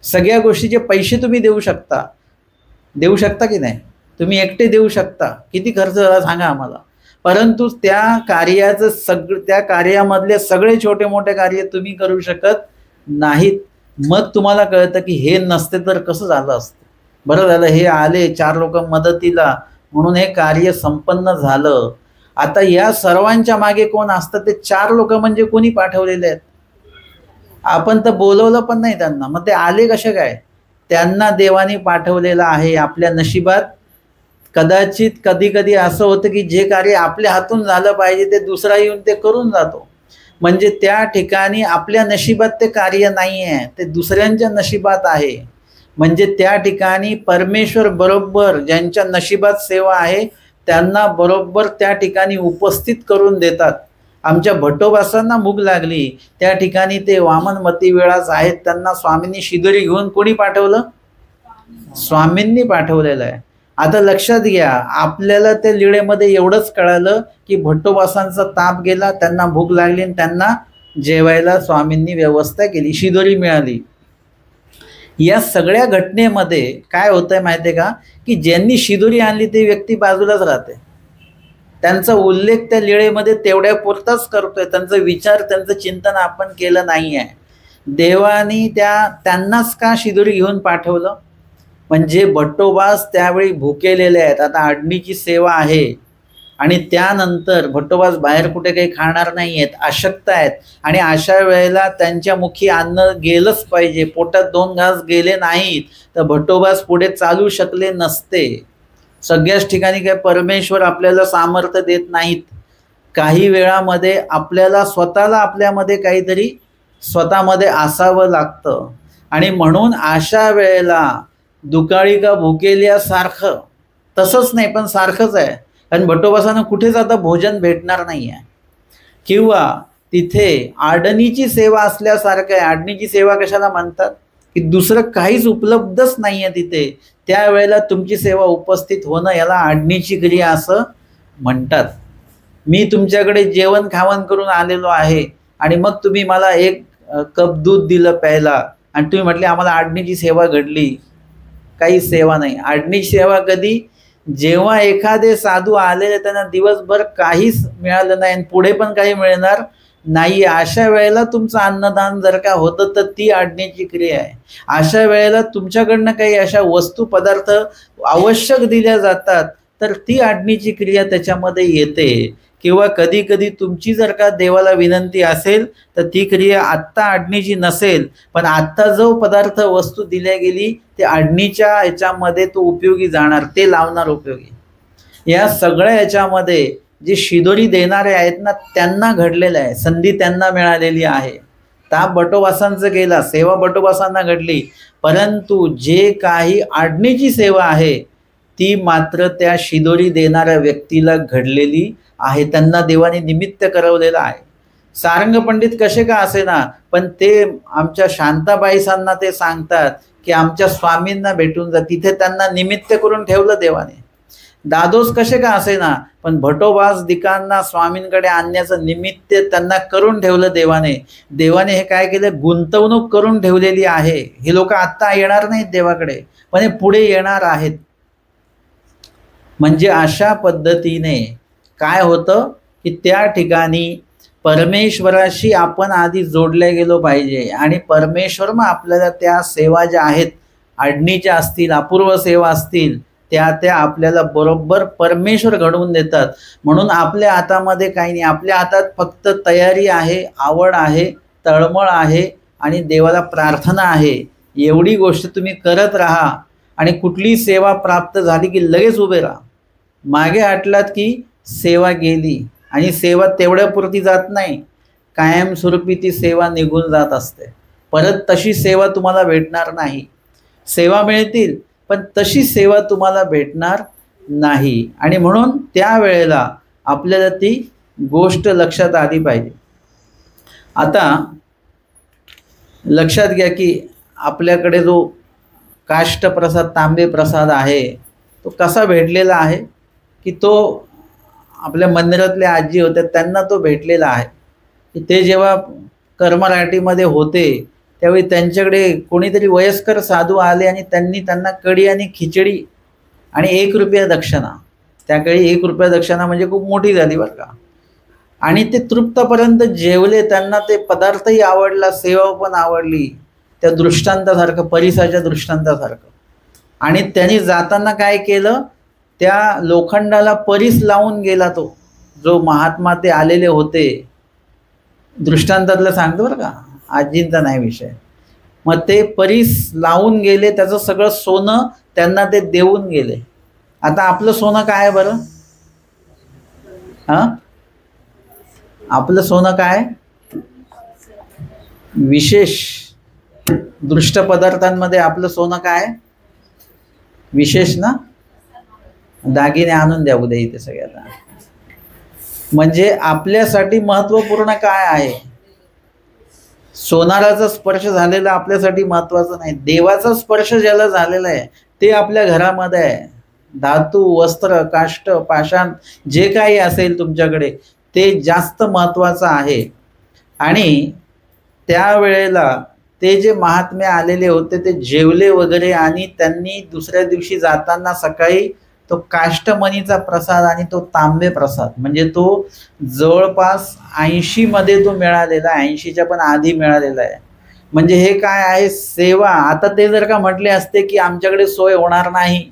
सगळ्या गोष्टीचे पैसे तुम्ही देऊ शकता की नाही? तुम्ही एकटे देऊ शकता. किती खर्च झाला सांगा आम्हाला. परंतु त्या कार्याचं त्या कार्यामधले सगळे छोटे मोठे कार्य तुम्ही करू शकत नाहीत. मग तुम्हाला कळतं की हे नसते तर कसं झालं असतं. बरं झालं हे आले 4 लोक मदतीला म्हणून हे कार्य संपन्न झालं. आता या सर्वांच्या मागे कोण असतं? ते 4 लोक म्हणजे कोणी पाठवलेले आहेत? आपण तर बोलवलं पण नाही त्यांना, मग ते आले कसे काय? त्यांना देवानी पाठवलेलं आहे. आपल्या नशिबात कदाचित कधी कधी असं होतं की जे कार्य आपल्या हातून झालं पाहिजे ते दुसरा येऊन ते करून जातो. म्हणजे त्या ठिकाणी आपल्या नशिबात ते कार्य नाही आहे, ते दुसऱ्यांच्या नशिबात आहे. म्हणजे त्या ठिकाणी परमेश्वर बरोबर ज्यांच्या नशिबात सेवा आहे त्यांना बरोबर त्या ठिकाणी उपस्थित करून देतात. आमच्या भट्टोबासांना भूक लागली, त्या ठिकाणी ते वामनमती विळास आहेत, त्यांना स्वामींनी शिदोरी घेऊन कोणी पाठवलं? स्वामींनी पाठवलेलं आहे. आता लक्षात घ्या, आपल्याला त्या लीळेमध्ये एवढंच कळालं की भट्टोबासांचा ताप गेला, त्यांना भूक लागली आणि त्यांना जेवायला स्वामींनी व्यवस्था केली, शिदोरी मिळाली. या सगळ्या घटनेमध्ये काय होतंय माहिती आहे का, की ज्यांनी शिदोरी आणली ते व्यक्ती बाजूलाच राहते. त्यांचा उल्लेख त्या लीळेमध्ये तेवढ्या पुरताच करतोय. त्यांचा विचार, त्यांचं चिंतन आपण केलं नाही आहे. देवानी त्यांनाच का शिदोरी घेऊन पाठवलं? म्हणजे भट्टोबास त्यावेळी भुकेलेले आहेत. आता आडणीची सेवा आहे आणि त्यानंतर भट्टोबास बाहेर कुठे काही खाणार नाही आहेत, अशक्त आहेत. आणि अशा वेळेला त्यांच्या मुखी अन्न गेलंच पाहिजे. पोटात 2 घास गेले नाहीत तर भट्टोबास पुढे चालू शकले नसते. सगळ्याच ठिकाणी काय परमेश्वर आपल्याला सामर्थ्य देत नाहीत. काही वेळामध्ये आपल्याला स्वतःला आपल्यामध्ये काहीतरी स्वतःमध्ये असावं लागतं. आणि म्हणून अशा वेळेला दुकाळी का भुकेल्यासारखं, तसंच नाही पण सारखंच आहे. कारण भट्टोबासांना कुठेच आता भोजन भेटणार नाही आहे, किंवा तिथे आडणीची सेवा असल्यासारखं आहे. आडणीची सेवा कशाला म्हणतात? की दुसरं काहीच उपलब्धच नाही आहे तिथे, त्यावेळेला तुमची सेवा उपस्थित होणं, याला आडणीची क्रिया असं म्हणतात. मी तुमच्याकडे जेवण खावण करून आलेलो आहे आणि मग तुम्ही मला 1 कप दूध दिलं प्यायला आणि तुम्ही म्हटले आम्हाला आडणीची सेवा घडली. काही सेवा नाही. आडणीची सेवा कधी? जेव्हा एखादे साधू आलेले त्यांना दिवसभर काहीच मिळालं नाही आणि पुढे पण काही मिळणार नाही, अशा वेळेला तुमचं अन्नदान जर का होतं तर ती आडणीची क्रिया आहे. अशा वेळेला तुमच्याकडनं काही अशा वस्तू पदार्थ आवश्यक दिल्या जातात तर ती आडणीची क्रिया त्याच्यामध्ये येते. किंवा कधी कधी तुमची जर का देवाला विनंती असेल तर ती क्रिया आत्ता आडणीची नसेल, पण आत्ता जो पदार्थ वस्तू दिल्या गेली ते आडणीच्या याच्यामध्ये तो उपयोगी जाणार, ते लावणार उपयोगी. या सगळ्या याच्यामध्ये जे शिदोरी देणारे आहेत ना त्यांना घडलेलं आहे, संधी त्यांना मिळालेली आहे. ताप बटोबासांचं केला, सेवा बटोबासांना घडली, परंतु जे काही आडणीची सेवा आहे ती मात्र त्या शिदोरी देणाऱ्या व्यक्तीला घडलेली आहे, त्यांना देवाने निमित्त करवलेलं आहे. सारंग पंडित कसे का असेना, पण ते आमच्या शांताबाईसांना ते सांगतात की आमच्या स्वामींना भेटून जा, तिथे त्यांना निमित्त करून ठेवलं देवाने. दादोस कसे का असेना, पण भटोबास दिकांना स्वामींकडे आणण्याचं निमित्त त्यांना करून ठेवलं देवाने. देवाने हे काय केलं, गुंतवणूक करून ठेवलेली आहे. हे लोक आत्ता येणार नाहीत देवाकडे, पण हे पुढे येणार आहेत. म्हणजे अशा पद्धतीने काय होतं की त्या ठिकाणी परमेश्वराशी आपण आधी जोडले गेलो पाहिजे, आणि परमेश्वर मग आपल्याला त्या सेवा ज्या आहेत, आडणीच्या असतील, अपूर्व सेवा असतील, त्या आपल्याला बरोबर परमेश्वर घडवून देतात. म्हणून आपल्या हातामध्ये काही नाही, आपल्या हातात फक्त तयारी आहे, आवड आहे, तळमळ आहे आणि देवाला प्रार्थना आहे. एवढी गोष्ट तुम्ही करत राहा आणि कुठली सेवा प्राप्त झाली की लगेच उभे राहा. मागे हटलात की सेवा गेली, आणि सेवा तेवढ्यापुरती जात नाही, कायमस्वरूपी ती सेवा निघून जात असते. परत तशी सेवा तुम्हाला भेटणार नाही. सेवा मिळतील पण तशी सेवा तुम्हाला भेटणार नाही. आणि म्हणून त्यावेळेला आपल्याला ती गोष्ट लक्षात आली पाहिजे. आता लक्षात घ्या की आपल्याकडे जो काष्टप्रसाद, तांबे प्रसाद आहे, तो कसा भेटलेला आहे की तो आपल्या मंदिरातल्या आजी होत्या त्यांना तो भेटलेला आहे. की ते जेव्हा कर्मराटीमध्ये होते त्यावेळी त्यांच्याकडे कोणीतरी वयस्कर साधू आले आणि त्यांना कढी आणि खिचडी आणि 1 रुपया दक्षिणा. त्याकाळी 1 रुपया दक्षिणा म्हणजे खूप मोठी झाली बरं का. आणि ते तृप्तपर्यंत जेवले, त्यांना ते पदार्थही आवडला, सेवा पण आवडली, त्या दृष्टांतासारखं, परिसाच्या दृष्टांतासारखं. आणि त्यांनी जाताना काय केलं, त्या लोखंडाला परीस लावून गेला. तो जो महात्मा ते आलेले होते, दृष्टांतातलं सांगतो बरं का, आजींचा नाही विषय. मग ते परीस लावून गेले, त्याचं सगळं सोनं त्यांना ते देऊन गेले. आता आपलं सोनं काय आहे बरं? हां, आपलं सोनं काय? विशेष दृष्ट पदार्थांमध्ये आपलं सोनं काय? विशेष ना. दागिने आणून द्या उद्या इथे सगळ्यांना. म्हणजे आपल्यासाठी महत्त्वपूर्ण काय आहे? सोनाराचा स्पर्श झालेला आपल्यासाठी महत्त्वाचं नाही, देवाचा स्पर्श ज्याला झालेला आहे ते आपल्या घरामध्ये आहे. धातू, वस्त्र, काष्ट, पाषाण जे काही असेल तुमच्याकडे ते जास्त महत्त्वाचं आहे. आणि त्यावेळेला ते जे महात्मे आलेले होते ते जेवले वगैरे, आणि त्यांनी दुसऱ्या दिवशी जाताना सकाळी तो काष्टमणीचा प्रसाद आणि तो तांबे प्रसाद, म्हणजे तो जवळपास 80 मध्ये तो मिळालेला आहे, 80च्या पण आधी मिळालेला आहे. म्हणजे हे काय आहे, सेवा. आता ते जर का म्हटले असते की आमच्याकडे सोय होणार नाही,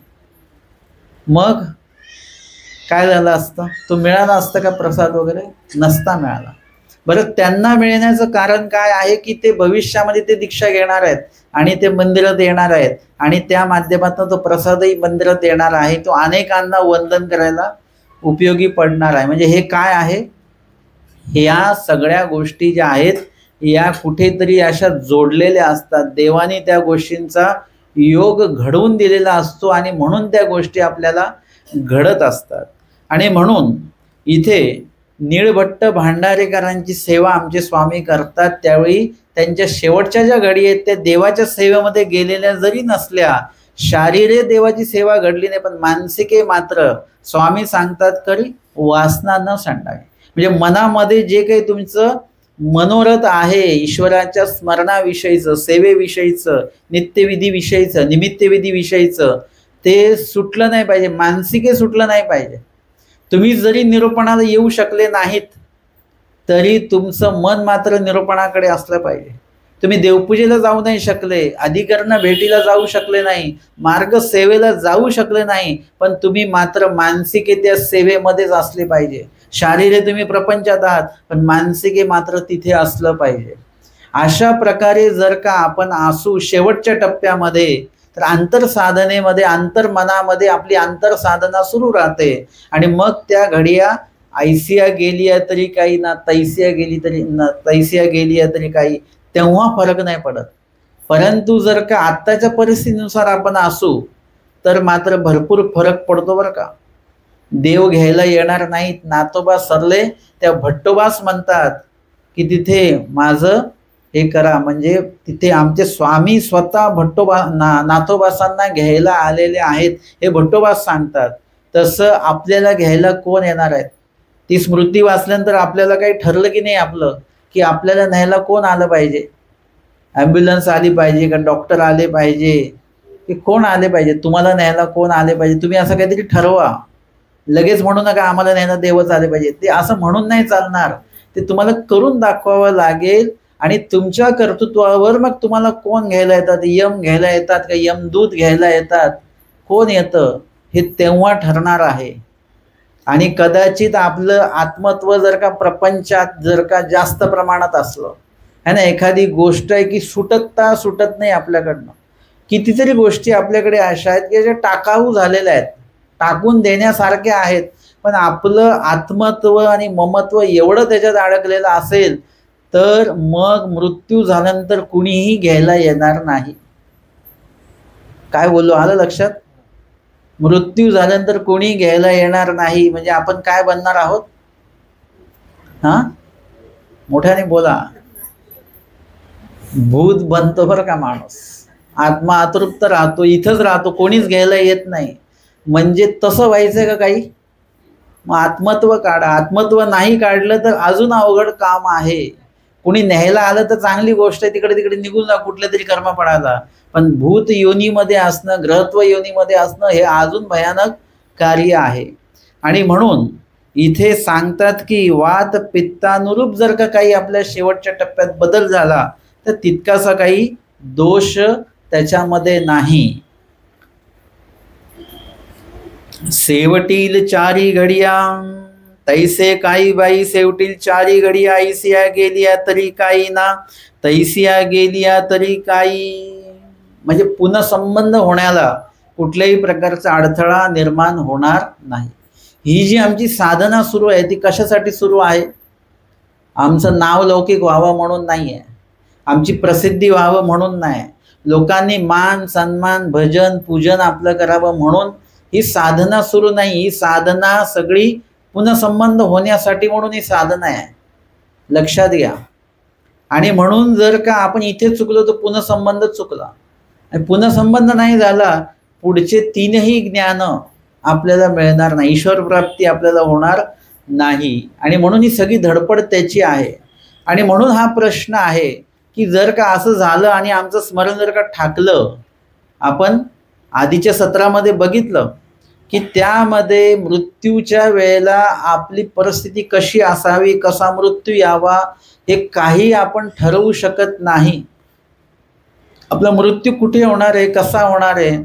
मग काय झालं असतं? तो मिळाला असतं का प्रसाद वगैरे? नसता मिळाला. बरं, त्यांना मिळण्याचं कारण काय आहे की ते भविष्यामध्ये ते दीक्षा घेणार आहेत आणि ते मंदिरात येणार आहेत, आणि त्या माध्यमातून तो प्रसादही मंदिरात येणार आहे, तो अनेकांना वंदन करायला उपयोगी पडणार आहे. म्हणजे हे काय आहे, ह्या सगळ्या गोष्टी ज्या आहेत या कुठेतरी अशा जोडलेल्या असतात. देवाने त्या गोष्टींचा योग घडवून दिलेला असतो आणि म्हणून त्या गोष्टी आपल्याला घडत असतात. आणि म्हणून इथे निळभट्ट भांडारेकरांची सेवा आमचे स्वामी करतात. त्यावेळी त्यांच्या शेवटच्या ज्या घडी आहेत त्या देवाच्या सेवेमध्ये गेलेल्या जरी नसल्या, शारीरे देवाची सेवा घडली नाही, पण मानसिके मात्र स्वामी सांगतात करी वासना न सांडावी. म्हणजे मनामध्ये जे काही तुमचं मनोरथ आहे ईश्वराच्या स्मरणाविषयीचं, सेवेविषयीचं, नित्यविधीविषयीचं, निमित्तविधीविषयीचं, ते सुटलं नाही पाहिजे, मानसिके सुटलं नाही पाहिजे. तुम्ही जरी निरूपणाला येऊ शकले नाहीत तरी तुमचं मन मात्र निरूपणाकडे असलं पाहिजे. तुम्ही देवपूजेला जाऊ नाही शकले, अधिकरण भेटीला जाऊ शकले नाही, मार्ग सेवेला जाऊ शकले नाही, पण तुम्ही मात्र मानसिके त्या सेवेमध्येच असले पाहिजे. शारीरे तुम्ही प्रपंचात आहात पण मानसिके मात्र तिथे असलं पाहिजे. अशा प्रकारे जर का आपण असू शेवटच्या टप्प्यामध्ये, तर अंतरसाधनेमध्ये, अंतर्मनामध्ये आपली अंतरसाधना सुरू राहते. आणि मग त्या घडिया ऐसिया गेलिया तरी काही ना तैसिया गेली तरी ना तैसिया गेलिया तरी काही, तेव्हा फरक नाही पडत. परंतु जर का आत्ताच्या परिस्थितीनुसार आपण असू तर मात्र भरपूर फरक पडतो बरं का. देव घ्यायला येणार नाहीत, नातोबा सरले, त्या भट्टोबास म्हणतात की तिथे माझं हे करा. म्हणजे तिथे आमचे स्वामी स्वतः नाथोबासांना घ्यायला आलेले आहेत हे भट्टोबास सांगतात. तसं आपल्याला घ्यायला कोण येणार आहेत? ती स्मृती वाचल्यानंतर आपल्याला काही ठरलं की नाही आपलं, की आपल्याला न्यायला कोण आलं पाहिजे? ॲम्ब्युलन्स आली पाहिजे का? डॉक्टर आले पाहिजे की कोण आले पाहिजे? तुम्हाला न्यायला कोण आले पाहिजे? तुम्ही असं काहीतरी ठरवा. लगेच म्हणू नका आम्हाला न्यायला देवच आले पाहिजे. ते असं म्हणून नाही चालणार. ते तुम्हाला करून दाखवावं लागेल आणि तुमच्या कर्तृत्वावर मग तुम्हाला कोण घ्यायला येतात, यम घ्यायला येतात का यमदूत घ्यायला येतात, कोण येतं हे तेव्हा ठरणार आहे. आणि कदाचित आपलं आत्मत्व जर का प्रपंचात जर का जास्त प्रमाणात असलं है ना, एखादी गोष्ट आहे की सुटत नाही आपल्याकडनं. कितीतरी गोष्टी आपल्याकडे अशा आहेत की ज्या टाकाऊ झालेल्या आहेत, टाकून देण्यासारख्या आहेत, पण आपलं आत्मत्व आणि ममत्व एवढं त्याच्यात अडकलेलं असेल तर मग मृत्यू झाल्यानंतर कुणीही घ्यायला येणार नाही. काय बोललो, आलं लक्षात? मृत्यू झाल्यानंतर कोणी घ्यायला येणार नाही म्हणजे आपण काय बनणार आहोत? हा, मोठ्याने बोला. भूत बनतो बरं का माणूस. आत्मा अतृप्त राहतो, इथंच राहतो, कोणीच घ्यायला येत नाही. म्हणजे तसं व्हायचंय का काही? मग आत्मत्व काढा. आत्मत्व नाही काढलं तर अजून अवघड काम आहे. कोणी न्यायला आलं तर चांगली गोष्ट आहे, तिकडे तिकडे निघून जा कुठल्या तरी कर्मफळाला. पण भूत योनीमध्ये असणं, ग्रहत्व योनीमध्ये असणं हे अजून भयानक कार्य आहे. आणि म्हणून इथे सांगतात की वात पित्तानुरूप जर का काही आपल्या शेवटच्या टप्प्यात बदल झाला तर तितकासा काही दोष त्याच्यामध्ये नाही. सेवटील चारी घडिया तैसे काही बाई, सेवटील चारी घडिया, ऐसिया गेलिया तरी काही ना, तैसिया गेलिया तरी काही. म्हणजे पुनःसंबंध होण्याला कुठल्याही प्रकारचा अडथळा निर्माण होणार नाही. ही जी आमची साधना सुरू आहे ती कशासाठी सुरू आहे? आमचं नाव लौकिक व्हावं म्हणून नाही आहे, आमची प्रसिद्धी व्हावं म्हणून नाही, लोकांनी मान सन्मान भजन पूजन आपलं करावं म्हणून ही साधना सुरू नाही. ही साधना सगळी पुनःसंबंध होण्यासाठी म्हणून ही साधना आहे, लक्षात घ्या. आणि म्हणून जर का आपण इथे चुकलो तर पुनःसंबंध चुकला. आणि पुनःसंबंध नाही झाला पुढचे तीनही ज्ञान आपल्याला मिळणार नाही, ईश्वर प्राप्ती आपल्याला होणार नाही. आणि म्हणून ही सगळी धडपड त्याची आहे. आणि म्हणून हा प्रश्न आहे की जर का असं झालं आणि आमचं स्मरण जर का ठाकलं, आपण आधीच्या सत्रामध्ये बघितलं की त्यामध्ये मृत्यूच्या वेळेला आपली परिस्थिती कशी असावी, कसा मृत्यू यावा हे काही आपण ठरवू शकत नाही. आपला मृत्यू कुठे होणार आहे, कसा होणार आहे,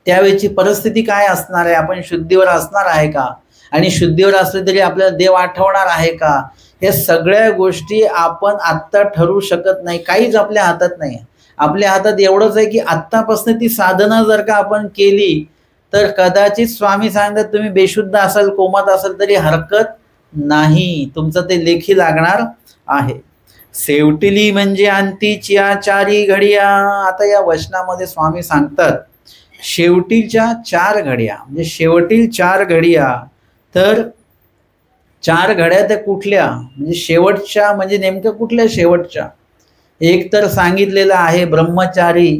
त्यावेळेची परिस्थिती काय असणार आहे, आपण शुद्धीवर असणार आहे का, आणि शुद्धीवर असले तरी आपल्याला देव आठवणार आहे का, हे सगळ्या गोष्टी आपण आत्ता ठरवू शकत नाही. काहीच आपल्या हातात नाही. आपल्या हातात एवढंच आहे की आत्तापासून ती साधना जर का आपण केली तर कदाचित स्वामी सांगतात तुम्ही बेशुद्ध असाल, कोमात असाल तरी हरकत नाही, तुमचं ते लेखी लागणार आहे. सेवटिली म्हणजे अंतीच्या चारी घडिया. आता या वचनामध्ये स्वामी सांगतात शेवटीच्या 4 घड्या, म्हणजे शेवटील 4 घडिया. तर 4 घड्या त्या कुठल्या, म्हणजे शेवटच्या, म्हणजे नेमक्या कुठल्या शेवटच्या? एक तर सांगितलेलं आहे ब्रह्मचारी,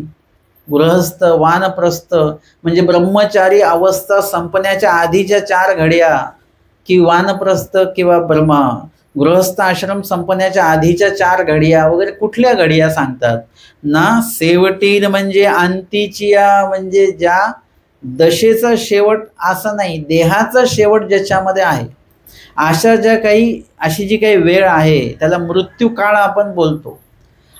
गृहस्थ, वानप्रस्थ, म्हणजे ब्रह्मचारी अवस्था संपण्याच्या आधीच्या 4 घड्या, की वानप्रस्थ किंवा गृहस्थ आश्रम संपण्याच्या आधीच्या 4 घडिया वगैरे कुठल्या घडिया सांगतात ना. शेवटील म्हणजे अंतीचिया, म्हणजे ज्या दशेचा शेवट असं नाही, देहाचा शेवट ज्याच्यामध्ये आहे अशा अशी जी काही वेळ आहे त्याला मृत्यू काळ आपण बोलतो.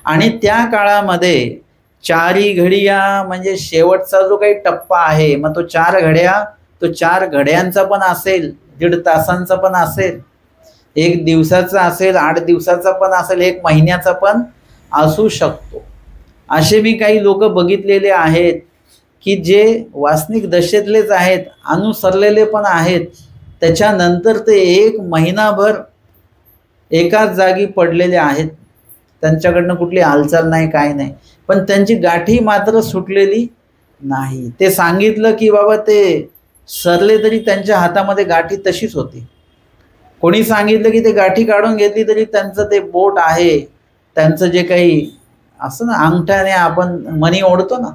आणि त्या काळामध्ये 4 घडिया म्हणजे शेवटचा जो काही टप्पा आहे, मग तो 4 घड्या, तो 4 घड्यांचा पण असेल, 1.5 तासांचा पण असेल, 1 दिवसाचा असेल, 8 दिवसाचा पण असेल, 1 महिन्याचा पण असू शकतो. असे मी काही लोक बघितलेले आहेत की जे वासनिक दशेतलेच आहेत, अनुसरलेले पण आहेत, त्याच्यानंतर ते 1 महिनाभर एकाच जागी पडलेले आहेत. त्यांच्याकडनं कुठली हालचाल नाही, काय नाही, पण त्यांची गाठी मात्र सुटलेली नाही. ते सांगितलं की बाबा ते सरले तरी त्यांच्या हातामध्ये गाठी तशीच होती. कोणी सांगितलं की ते गाठी काढून घेतली तरी त्यांचं ते बोट आहे, त्यांचं जे काही असं ना अंगठ्याने आपण मणी ओढतो ना,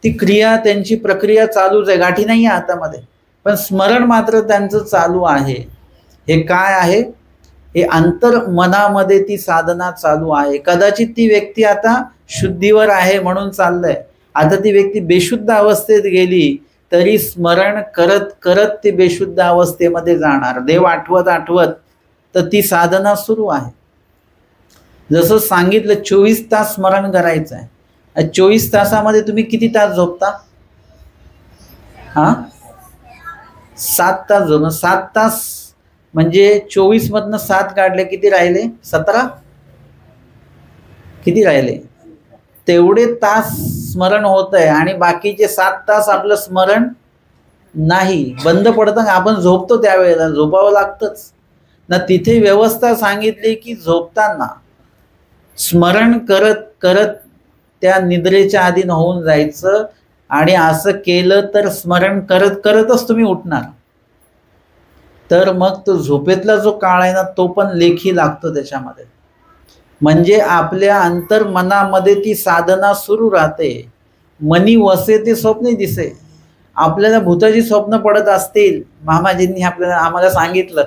ती क्रिया त्यांची प्रक्रिया चालूच आहे, गाठी नाही आहे हातामध्ये, पण स्मरण मात्र त्यांचं चालू आहे. हे काय आहे? हे अंतर मनामध्ये ती साधना चालू आहे. कदाचित ती व्यक्ती आता शुद्धीवर आहे म्हणून चाललंय. आता ती व्यक्ती बेशुद्ध अवस्थेत गेली तरी स्मरण करत करत ती बेशुद्ध अवस्थेमध्ये जाणार, देव आठवत आठवत, तर ती साधना सुरू आहे. जसं सांगितलं 24 तास स्मरण करायचं आहे. 24 तासामध्ये तुम्ही किती तास झोपता? 7 तास झोप. 7 तास म्हणजे 24 मधनं 7 काढले, किती राहिले? 17. किती राहिले? तेवढे तास स्मरण होत आहे आणि बाकीचे 7 तास आपलं स्मरण नाही, बंद पडतं. आपण झोपतो त्यावेळेला, झोपावं लागतंच ना. तिथे व्यवस्था सांगितली की झोपताना स्मरण करत करत त्या निद्रेच्या अधीन होऊन जायचं. आणि असं केलं तर स्मरण करत करतच तुम्ही उठणार, तर मग तो झोपेतला जो काळ आहे ना तो पण लेखी लागतो त्याच्यामध्ये. म्हणजे आपल्या अंतर्मनामध्ये ती साधना सुरू राहते. मनी वसे ते स्वप्ने दिसे. आपल्याला भूताची स्वप्न पडत असतील, मामाजींनी आम्हाला सांगितलं,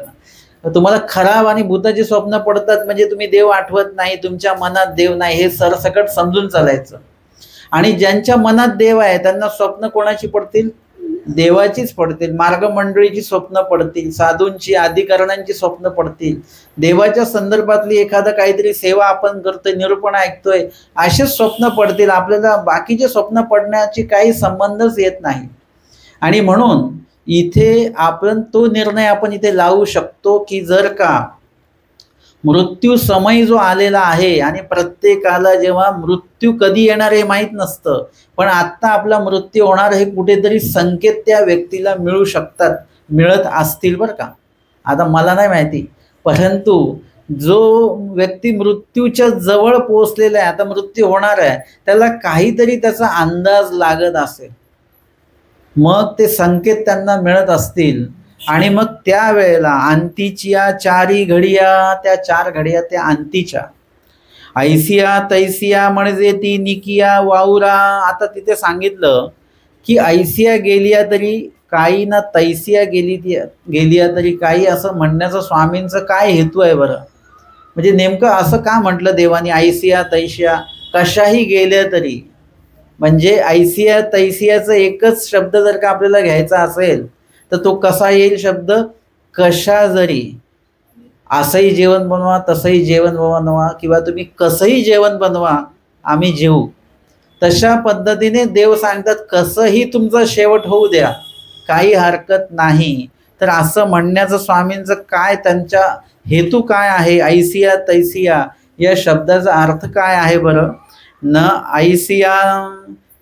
तुम्हाला खराब आणि भूताची स्वप्न पडतात म्हणजे तुम्ही देव आठवत नाही, तुमच्या मनात देव नाही, हे सरसकट समजून चालायचं. आणि ज्यांच्या मनात देव आहे त्यांना स्वप्न कोणाची पडतील? देवाचीच पडतील. मार्गमंडळीची स्वप्न पडतील, साधूंची, अधिकाऱ्यांची स्वप्न पडतील, देवाच्या संदर्भातली एखादं काहीतरी सेवा आपण करतोय, निरूपण ऐकतोय, असेच स्वप्न पडतील. आपल्याला बाकीचे स्वप्न पडण्याची काही संबंधच येत नाही. आणि म्हणून इथे आपण तो निर्णय आपण इथे लावू शकतो की जर का मृत्यू समय जो आलेला आहे, आणि प्रत्येकाला जेव्हा मृत्यू कधी येणार हे माहीत नसतं, पण आत्ता आपला मृत्यू होणार हे कुठेतरी संकेत त्या व्यक्तीला मिळू शकतात, मिळत असतील बरं का. आता मला नाही माहिती, परंतु जो व्यक्ती मृत्यूच्या जवळ पोहोचलेला आहे, आता मृत्यू होणार आहे, त्याला काहीतरी त्याचा अंदाज लागत असेल, मग ते संकेत त्यांना मिळत असतील. आणि मग त्या वेळेला अंतीच्या 4 घडिया, त्या 4 घडिया त्या अंतीच्या. ऐसिया तैसिया म्हणजे ती निकिया वावरा. आता तिथे सांगितलं की ऐसिया गेलिया तरी काही ना, तैसिया गेलिया तरी काही, असं म्हणण्याचं स्वामींचं काय हेतू आहे बरं? म्हणजे नेमकं असं का म्हटलं देवानी ऐसिया तैसिया, कशाही गेल्या तरी? म्हणजे ऐसिया तैसियाचं एकच शब्द जर का आपल्याला घ्यायचा असेल तर तो कसा येईल शब्द? कशा जरी. असंही जेवण बनवा, तसंही जेवण बनवा, किंवा तुम्ही कसंही जेवण बनवा, आम्ही जेवू. तशा पद्धतीने देव सांगतात कसंही तुमचा शेवट होऊ द्या, काही हरकत नाही. तर असं म्हणण्याचं स्वामींचं काय, त्यांच्या हेतू काय आहे? ऐसिया तैसिया या शब्दाचा अर्थ काय आहे बरं? न ऐसिया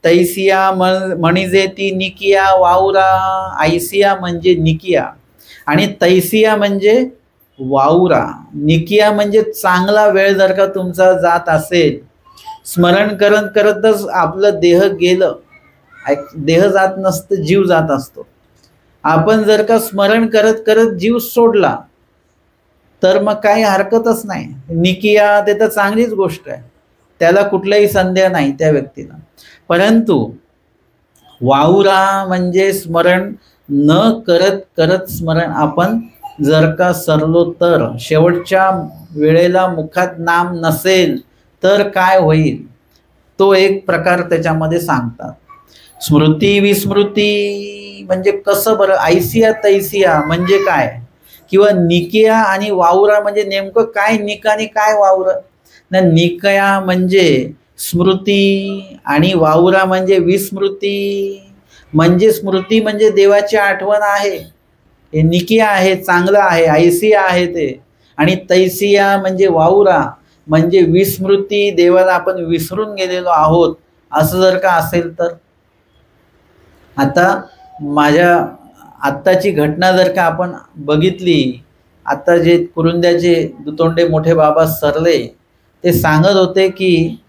तैसिया म्हणजे ती निकिया वावरा. ऐसिया म्हणजे निकिया आणि तैसिया म्हणजे वावरा. निकिया म्हणजे चांगला वेळ जर का तुमचा जात असेल, स्मरण करत करतच आपलं देह गेलं, देह जात नसतं, जीव जात असतो. आपण जर का स्मरण करत करत जीव सोडला तर मग काही हरकतच नाही. निकिया ते तर चांगलीच गोष्ट आहे, त्याला कुठलाही संदेह नाही त्या व्यक्तीला. परंतु वावरा म्हणजे स्मरण न करत करत स्मरण आपण जर का सरलो तर, शेवटच्या वेळेला मुखात नाम नसेल तर काय होईल, तो एक प्रकार त्याच्यामध्ये सांगतात. स्मृती विस्मृती म्हणजे कसं बरं? ऐसिया तैसिया म्हणजे काय, किंवा निकिया आणि वावरा म्हणजे नेमकं काय? निक आणि काय वावरा? ना, निकया म्हणजे स्मृती आणि वावरा म्हणजे विस्मृती. म्हणजे स्मृती म्हणजे देवाची आठवण आहे, हे निकिया आहे, चांगलं आहे, ऐसिया आहे ते. आणि तैसिया म्हणजे वावरा म्हणजे विस्मृती, देवाला आपण विसरून गेलेलो आहोत, असं जर का असेल तर. आता माझ्या आत्ताची घटना जर का आपण बघितली, आता जे कुरुंद्याचे दुतोंडे मोठे बाबा सरले, ते सांगत होते की,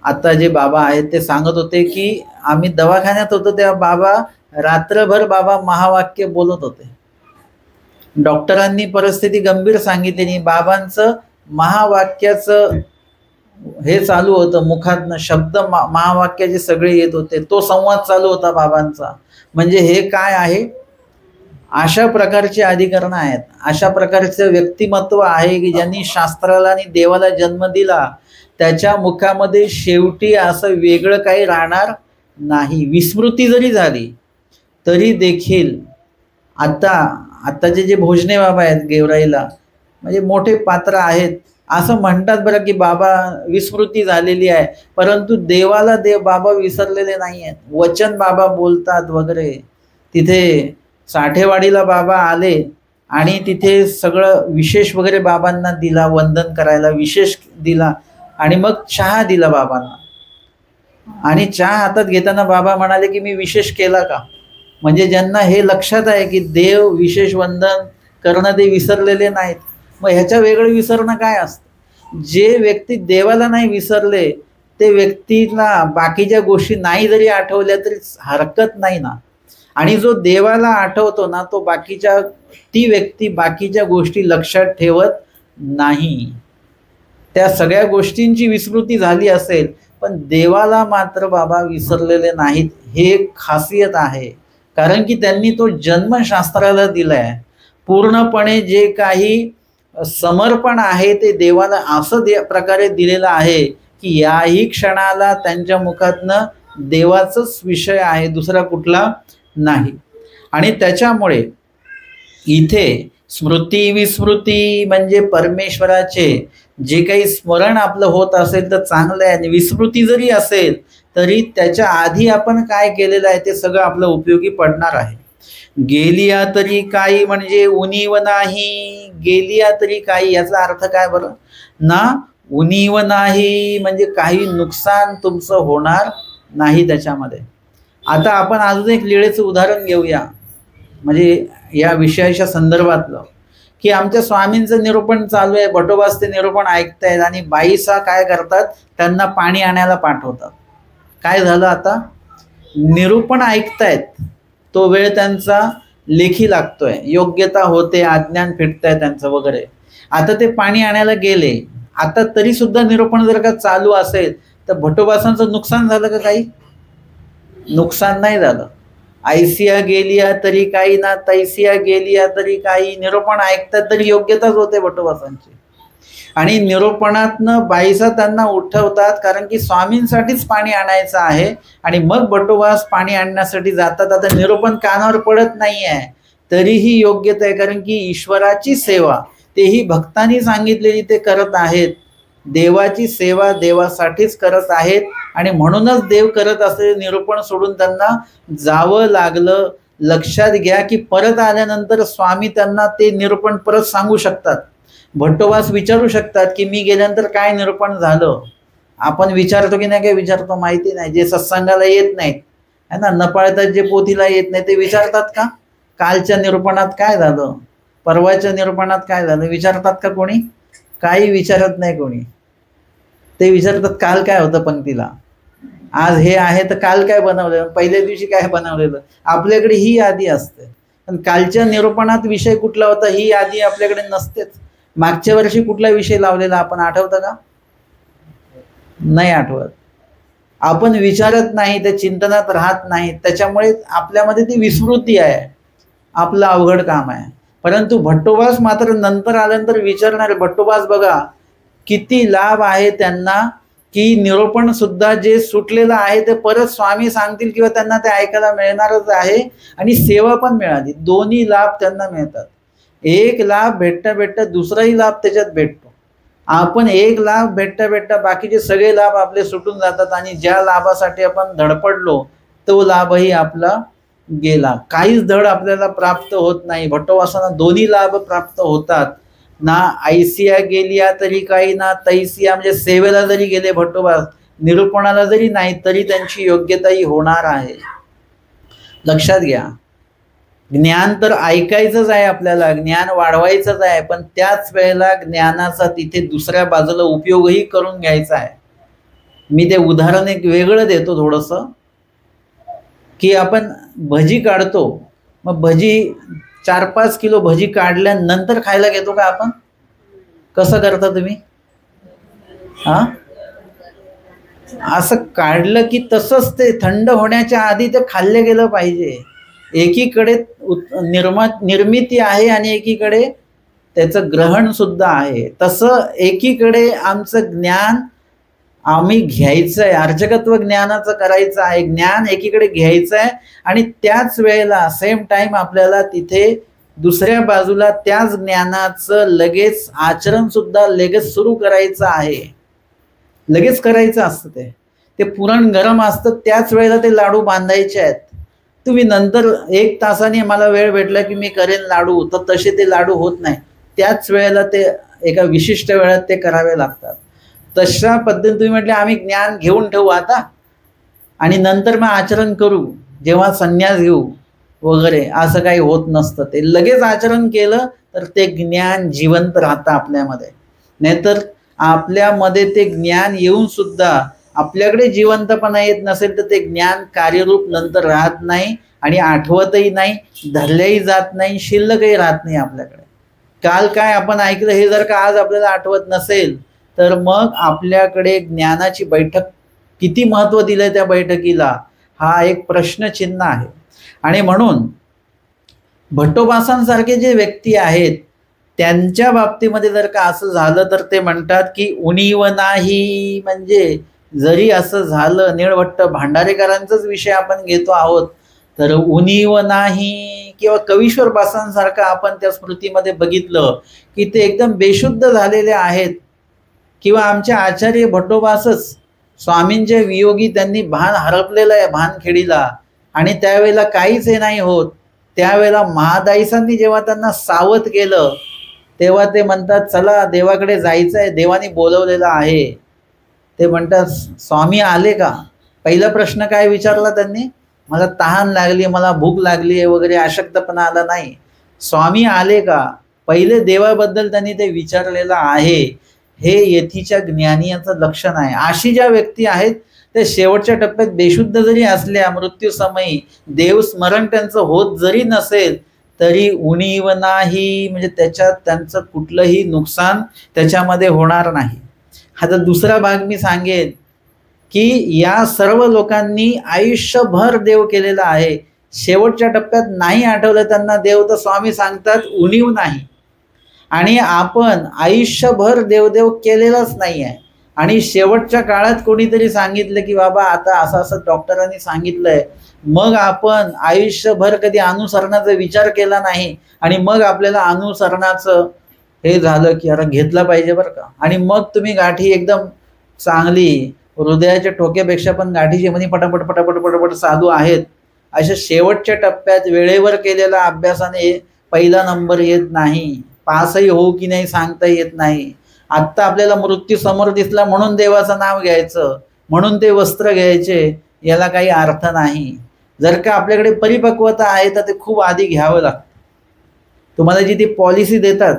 आता जे बाबा आहेत ते सांगत होते की आम्ही दवाखान्यात होतो तेव्हा बाबा रात्रभर बाबा महावाक्य बोलत होते. डॉक्टरांनी परिस्थिती गंभीर सांगितली, बाबांचं महावाक्याचं हे चालू होतं, मुखातनं शब्द महावाक्याचे सगळे येत होते, तो संवाद चालू होता बाबांचा. म्हणजे हे काय आहे, अशा प्रकारची अधिकरणं आहेत, अशा प्रकारचं व्यक्तिमत्व आहे की ज्यांनी शास्त्राला आणि देवाला जन्म दिला, त्याच्या मुखामध्ये शेवटी असं वेगळं काही राहणार नाही. विस्मृती जरी झाली तरी देखील आताचे जे भोजने बाबा आहेत गेवराईला, म्हणजे मोठे पात्र आहेत, असं म्हणतात बरं की बाबा विस्मृती झालेली आहे, परंतु देवाला बाबा विसरलेले नाही आहेत. वचन बाबा बोलतात वगैरे. तिथे साठेवाडीला बाबा आले आणि तिथे सगळं विशेष वगैरे बाबांना दिला, वंदन करायला विशेष दिला आणि मग चहा दिला बाबांना. आणि चहा हातात घेताना बाबा म्हणाले की मी विशेष केला का? म्हणजे ज्यांना हे लक्षात आहे की देव विशेष वंदन करणं ते विसरलेले नाहीत. मग ह्याच्या वेगळं विसरणं काय असतं? जे व्यक्ती देवाला नाही विसरले ते व्यक्तीला बाकीच्या गोष्टी नाही जरी आठवल्या तरी हरकत नाही ना. आणि जो देवाला आठवतो ना तो ती व्यक्ती बाकीच्या गोष्टी लक्षात ठेवत नाही. त्या सगळ्या गोष्टींची विस्मृती झाली असेल पण देवाला मात्र बाबा विसरलेले नाहीत. हे खासियत आहे, कारण की त्यांनी तो जन्मशास्त्राला दिलाय. पूर्णपणे जे काही समर्पण आहे ते देवाला असं प्रकारे दिलेलं आहे की याही क्षणाला त्यांच्या मुखातनं देवाचाच विषय आहे, दुसरा कुठला नाही. आणि त्याच्यामुळे इथे स्मृती विस्मृती म्हणजे परमेश्वराचे जे काही स्मरण आपलं होत असेल तर चांगलं आहे, आणि विस्मृती जरी असेल तरी त्याच्या आधी आपण काय केलेलं आहे ते सगळं आपलं उपयोगी पडणार आहे. गेलिया तरी काही म्हणजे उणीव नाही. गेलिया तरी काही याचा अर्थ काय बरं ना? उणीव नाही म्हणजे काही नुकसान तुमचं होणार नाही त्याच्यामध्ये. आता आपण अजून एक लीळेचं उदाहरण घेऊया, म्हणजे या विषयाच्या संदर्भातलं, की आमच्या स्वामींचं निरूपण चालू आहे, भटोबास ते निरूपण ऐकतायत आणि बाईसा काय करतात, त्यांना पाणी आणायला पाठवतात. काय झालं, आता निरूपण ऐकतायत, तो वेळ त्यांचा लेखी लागतोय, योग्यता होते, अज्ञान फिटतंय त्यांचं वगैरे. आता ते पाणी आणायला गेले, आता तरी सुद्धा निरूपण जर का चालू असेल तर भटोबासांचं नुकसान झालं का? काही नुकसान नाही झालं. ऐसिया गेलिया तरी काही ना तैसिया गेलिया तरी काही. निरूपण ऐकतात तरी योग्यताच होते भटोबासांची. आणि निरूपणातनं बाईसा त्यांना उठवतात, कारण की स्वामींसाठीच पाणी आणायचं आहे. आणि मग भटोबास पाणी आणण्यासाठी जातात. आता निरूपण कानावर पडत नाही आहे तरीही योग्यता आहे, कारण की ईश्वराची सेवा तेही भक्तांनी सांगितलेली ते करत आहेत. देवाची सेवा देवासाठीच करत आहेत आणि म्हणूनच देव करत असलेले निरूपण सोडून त्यांना जावं लागलं. लक्षात घ्या की परत आल्यानंतर स्वामी त्यांना ते निरूपण परत सांगू शकतात. भट्टोबास विचारू शकतात की मी गेल्यानंतर काय निरूपण झालं. आपण विचारतो की नाही, काय विचारतो माहिती नाही. जे सत्संगाला येत नाहीत है ना, न पाळतात, जे पोथीला येत नाही ते विचारतात का कालच्या निरूपणात काय झालं, परवाच्या निरूपणात काय झालं, विचारतात का कोणी? काही विचारत नाही कोणी. ते विचारतात काल काय होतं पंक्तीला, आज हे आहे तर काल काय बनवलेलं, पहिल्या दिवशी काय बनवलेलं. आपल्याकडे ही यादी असते, पण कालच्या निरूपणात विषय कुठला होता ही यादी आपल्याकडे नसतेच. मागच्या वर्षी कुठला विषय लावलेला आपण आठवतं का? नाही आठवत. आपण विचारत नाही, त्या चिंतनात राहत नाही, त्याच्यामुळे आपल्यामध्ये ती विस्मृती आहे. आपलं अवघड काम आहे. परंतु भट्टोबास मात्र नंतर आल्यानंतर विचारणारे भट्टोबास बघा किती लाभ आहे त्यांना, की निरूपण सुद्धा जे सुटलेलं आहे ते परत स्वामी सांगतील किंवा त्यांना ते ऐकायला मिळणारच आहे आणि सेवा पण मिळाली. दोन्ही लाभ त्यांना मिळतात. एक लाभ भेटता भेटता दुसराही लाभ त्याच्यात भेटतो. आपण एक लाभ भेटता भेटता बाकीचे सगळे लाभ आपले सुटून जातात आणि ज्या लाभासाठी आपण धडपडलो तो लाभही आपला गेला. काहीच धड आपल्याला प्राप्त होत नाही. भट्टोबासांना दोन्ही लाभ प्राप्त होतात. ना ऐसिया गेलिया तरी काही ना तैसिया, म्हणजे सेवेला जरी गेले भट्टोबा, निरूपणाला जरी नाही तरी त्यांची योग्यताही होणार आहे. लक्षात घ्या. ज्ञान तर ऐकायचंच आहे, आपल्याला ज्ञान वाढवायचंच आहे, पण त्याच वेळेला ज्ञानाचा तिथे दुसऱ्या बाजूला उपयोगही करून घ्यायचा आहे. मी ते उदाहरण एक वेगळं देतो थोडंसं, की आपण भजी काढतो, मग भजी 4-5 किलो भजी काढल्यानंतर खायला घेतो का आपण? कसं करता तुम्ही? हा, असं काढलं की तसंच ते थंड होण्याच्या आधी ते खाल्ले गेलं पाहिजे. एकीकडे निर्मिती आहे आणि एकीकडे त्याचं ग्रहण सुद्धा आहे. तसं एकीकडे आमचं ज्ञान आम्ही घ्यायचं आहे, अर्चकत्व ज्ञानाचं करायचं आहे, ज्ञान एकीकडे घ्यायचं आहे आणि त्याच वेळेला सेम टाइम आपल्याला तिथे दुसऱ्या बाजूला त्याच ज्ञानाचं लगेच आचरण सुद्धा लगेच सुरू करायचं आहे. लगेच करायचं असतं, ते पुरण गरम असतं, त्याच वेळेला ते लाडू बांधायचे आहेत. तुम्ही नंतर 1 तासाने मला वेळ भेटला की मी करेन लाडू, तर तसे ते लाडू होत नाही. त्याच वेळेला ते एका विशिष्ट वेळात ते करावे लागतात. तशा पद्धतीने तुम्ही म्हटले आम्ही ज्ञान घेऊन ठेवू आता आणि नंतर मग आचरण करू, जेव्हा संन्यास घेऊ वगैरे, असं काही होत नसतं. ते लगेच आचरण केलं तर ते ज्ञान जिवंत राहतं आपल्यामध्ये. नाहीतर आपल्यामध्ये ते ज्ञान येऊन सुद्धा आपल्याकडे जिवंतपणा येत नसेल तर ते ज्ञान कार्यरूप नंतर राहत नाही आणि आठवतही नाही, धरल्याही जात नाही, शिल्लकही राहत नाही आपल्याकडे. काल काय आपण ऐकलं हे जर का आज आपल्याला आठवत नसेल तर मग आपल्याकडे ज्ञानाची बैठक किती महत्त्व दिलंय त्या बैठकीला, हा एक प्रश्नचिन्ह आहे. आणि म्हणून भट्टोपासांसारखे जे व्यक्ती आहेत त्यांच्या बाबतीमध्ये जर का असं झालं तर ते म्हणतात की उणीव नाही. म्हणजे जरी असं झालं, निळभट्ट भांडारेकरांचाच विषय आपण घेतो आहोत, तर उणीव नाही. किंवा कवीश्वर बासांसारखं आपण त्या स्मृतीमध्ये बघितलं की ते एकदम बेशुद्ध झालेले आहेत. किंवा आमच्या आचार्य भट्टोबासच स्वामींच्या वियोगी त्यांनी भान हरपलेलं आहे भानखेडीला, आणि त्यावेळेला काहीच हे नाही होत. त्यावेळेला महादाईसांनी जेव्हा त्यांना सावध केलं तेव्हा ते म्हणतात चला देवाकडे जायचं आहे, देवाने बोलवलेलं आहे. ते म्हणतात स्वामी आले का? पहिला प्रश्न काय विचारला त्यांनी? मला तहान लागली, मला भूक लागली आहे वगैरे, अशक्तपणा आला नाही. स्वामी आले का? पहिले देवाबद्दल त्यांनी ते विचारलेलं आहे. हे यतीच्या ज्ञानीयाचं लक्षण आहे. अशी ज्या व्यक्ती आहेत ते शेवटच्या टप्प्यात बेशुद्ध जरी असल्या, मृत्यूसमयी देवस्मरण त्यांचं होत जरी नसेल तरी उणीव नाही. म्हणजे त्याच्यात त्यांचं कुठलंही नुकसान त्याच्यामध्ये होणार नाही. आता दुसरा भाग मी सांगेन की या सर्व लोकांनी आयुष्यभर देव केलेला आहे. शेवटच्या टप्प्यात नाही आठवलं त्यांना देव, तर स्वामी सांगतात उणीव नाही. आणि आपण आयुष्यभर देवदेव केलेलाच नाही आहे आणि शेवटच्या काळात कोणीतरी सांगितलं की बाबा आता असं असं डॉक्टरांनी सांगितलंय, मग आपण आयुष्यभर कधी अनुसरणाचा विचार केला नाही आणि मग आपल्याला अनुसरणाचं हे झालं की अरे घेतलं पाहिजे बरं का. आणि मग तुम्ही गाठी एकदम चांगली, हृदयाच्या ठोक्यापेक्षा पण गाठीची म्हणे पटापट पटापट पटापट चालू आहेत. अशा शेवटच्या टप्प्यात वेळेवर केलेला अभ्यासाने पहिला नंबर येत नाही. पासही होऊ की नाही सांगता येत नाही. आत्ता आपल्याला मृत्यू समोर दिसला म्हणून देवाचं नाव घ्यायचं, म्हणून ते वस्त्र घ्यायचे, याला काही अर्थ नाही. जर का आपल्याकडे परिपक्वता आहे तर ते खूप आधी घ्यावं लागतं. तुम्हाला जी ती पॉलिसी देतात,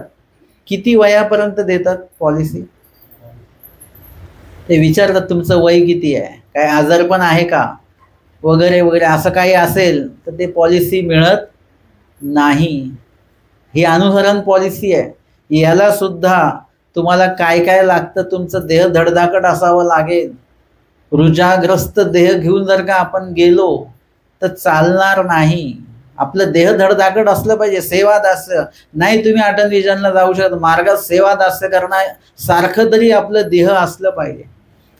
किती वयापर्यंत देतात पॉलिसी? ते विचारतात तुमचं वय किती आहे, काय आजारपण आहे का वगैरे वगैरे. असं काही असेल तर ते पॉलिसी मिळत नाही. ही अनुसरण पॉलिसी आहे. याला सुद्धा तुम्हाला काय काय लागतं, तुमचं देह धडधाकट असावं लागेल. रुजाग्रस्त देह घेऊन जर का आपण गेलो तर चालणार नाही. आपलं देह धडधाकट असलं पाहिजे. सेवादास्य नाही, तुम्ही अटल विजनला जाऊ शकता, मार्गात सेवादास्य करणार सारखं तरी आपलं देह असलं पाहिजे.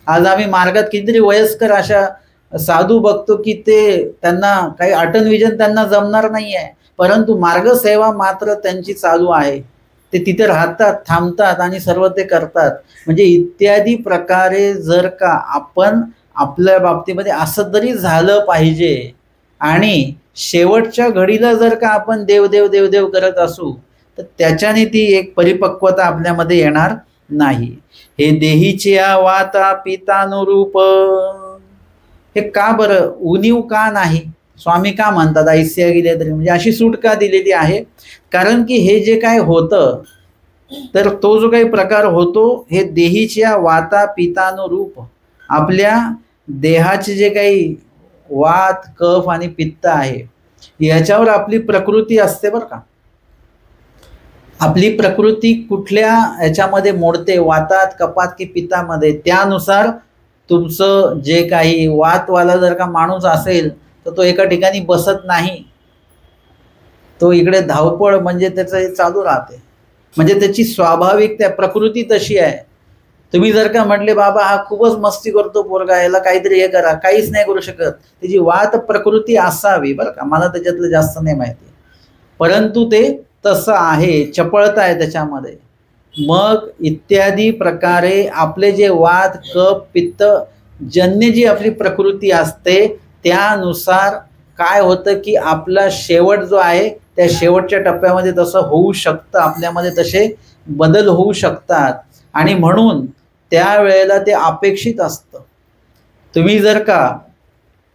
आज आम्ही मार्गात कितीतरी वयस्कर अशा साधू बघतो की ते त्यांना काही अटल विजन त्यांना जमणार नाही आहे, परंतु मार्गसेवा मात्र त्यांची चालू आहे. ते तिथे राहतात, थांबतात आणि सर्व ते करतात. म्हणजे इत्यादी प्रकारे जर का आपण आपल्या बाबतीमध्ये असं तरी झालं पाहिजे. आणि शेवटच्या घडीला जर का आपण देवदेव देवदेव करत असू तर त्याच्याने ती एक परिपक्वता आपल्यामध्ये येणार नाही. हे देहीचे वाता पितानुरूप, हे का बरं? उणीव का नाही? स्वामी का म्हणतात ऐसिया गेले तरी, म्हणजे अशी सूट का दिलेली आहे? कारण की हे जे काय होतं, तर तो जो काही प्रकार होतो हे देहीच्या वाता पित्तानुरूप आपल्या देहाचे जे काही वात कफ आणि पित्त आहे याच्यावर आपली प्रकृती असते बरं का. आपली प्रकृती कुठल्या याच्यामध्ये मोडते, वातात कपात की पित्तामध्ये, त्यानुसार तुमचं जे काही वातवाला जर का माणूस असेल तर तो एका ठिकाणी बसत नाही, तो इकडे धावपळ म्हणजे त्याचं हे चालू राहते. म्हणजे त्याची स्वाभाविक त्या प्रकृती तशी आहे. तुम्ही जर का म्हटले बाबा हा खूपच मस्ती करतो पोरगा, याला काहीतरी हे करा, काहीच नाही करू शकत. त्याची वात प्रकृती असावी बरं का, मला त्याच्यातलं जास्त नाही माहिती, परंतु ते तसं आहे, चपळता आहे त्याच्यामध्ये. मग इत्यादी प्रकारे आपले जे वात कफ पित्त जन्य जी आपली प्रकृती असते त्यानुसार काय होतं की आपला शेवट जो आहे त्या शेवटच्या टप्प्यामध्ये तसं होऊ शकतं, आपल्यामध्ये तसे बदल होऊ शकतात. आणि म्हणून त्यावेळेला ते अपेक्षित असतं. तुम्ही जर का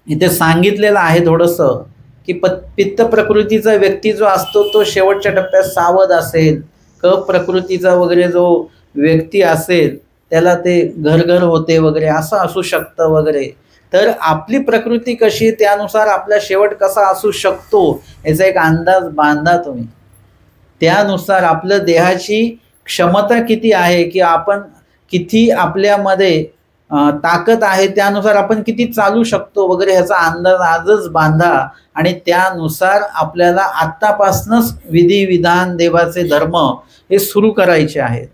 इथे सांगितलेलं आहे थोडंसं की पित्त प्रकृतीचा व्यक्ती जो असतो तो शेवटच्या टप्प्यात सावध असेल, कफ प्रकृतीचा वगैरे जो व्यक्ती असेल त्याला ते घरघर होते वगैरे, असं असू शकतं वगैरे. तर आपली प्रकृती कशी त्यानुसार आपला शेवट कसा असू शकतो याचा एक अंदाज बांधा तुम्ही. त्यानुसार आपल्या देहाची क्षमता किती आहे की आपण किती आपल्यामध्ये ताकद आहे त्यानुसार आपण किती चालू शकतो वगैरे ह्याचा अंदाज आजच बांधा. आणि त्यानुसार आपल्याला आत्तापासूनच विधी विधान देवाचे धर्म हे सुरू करायचे आहेत.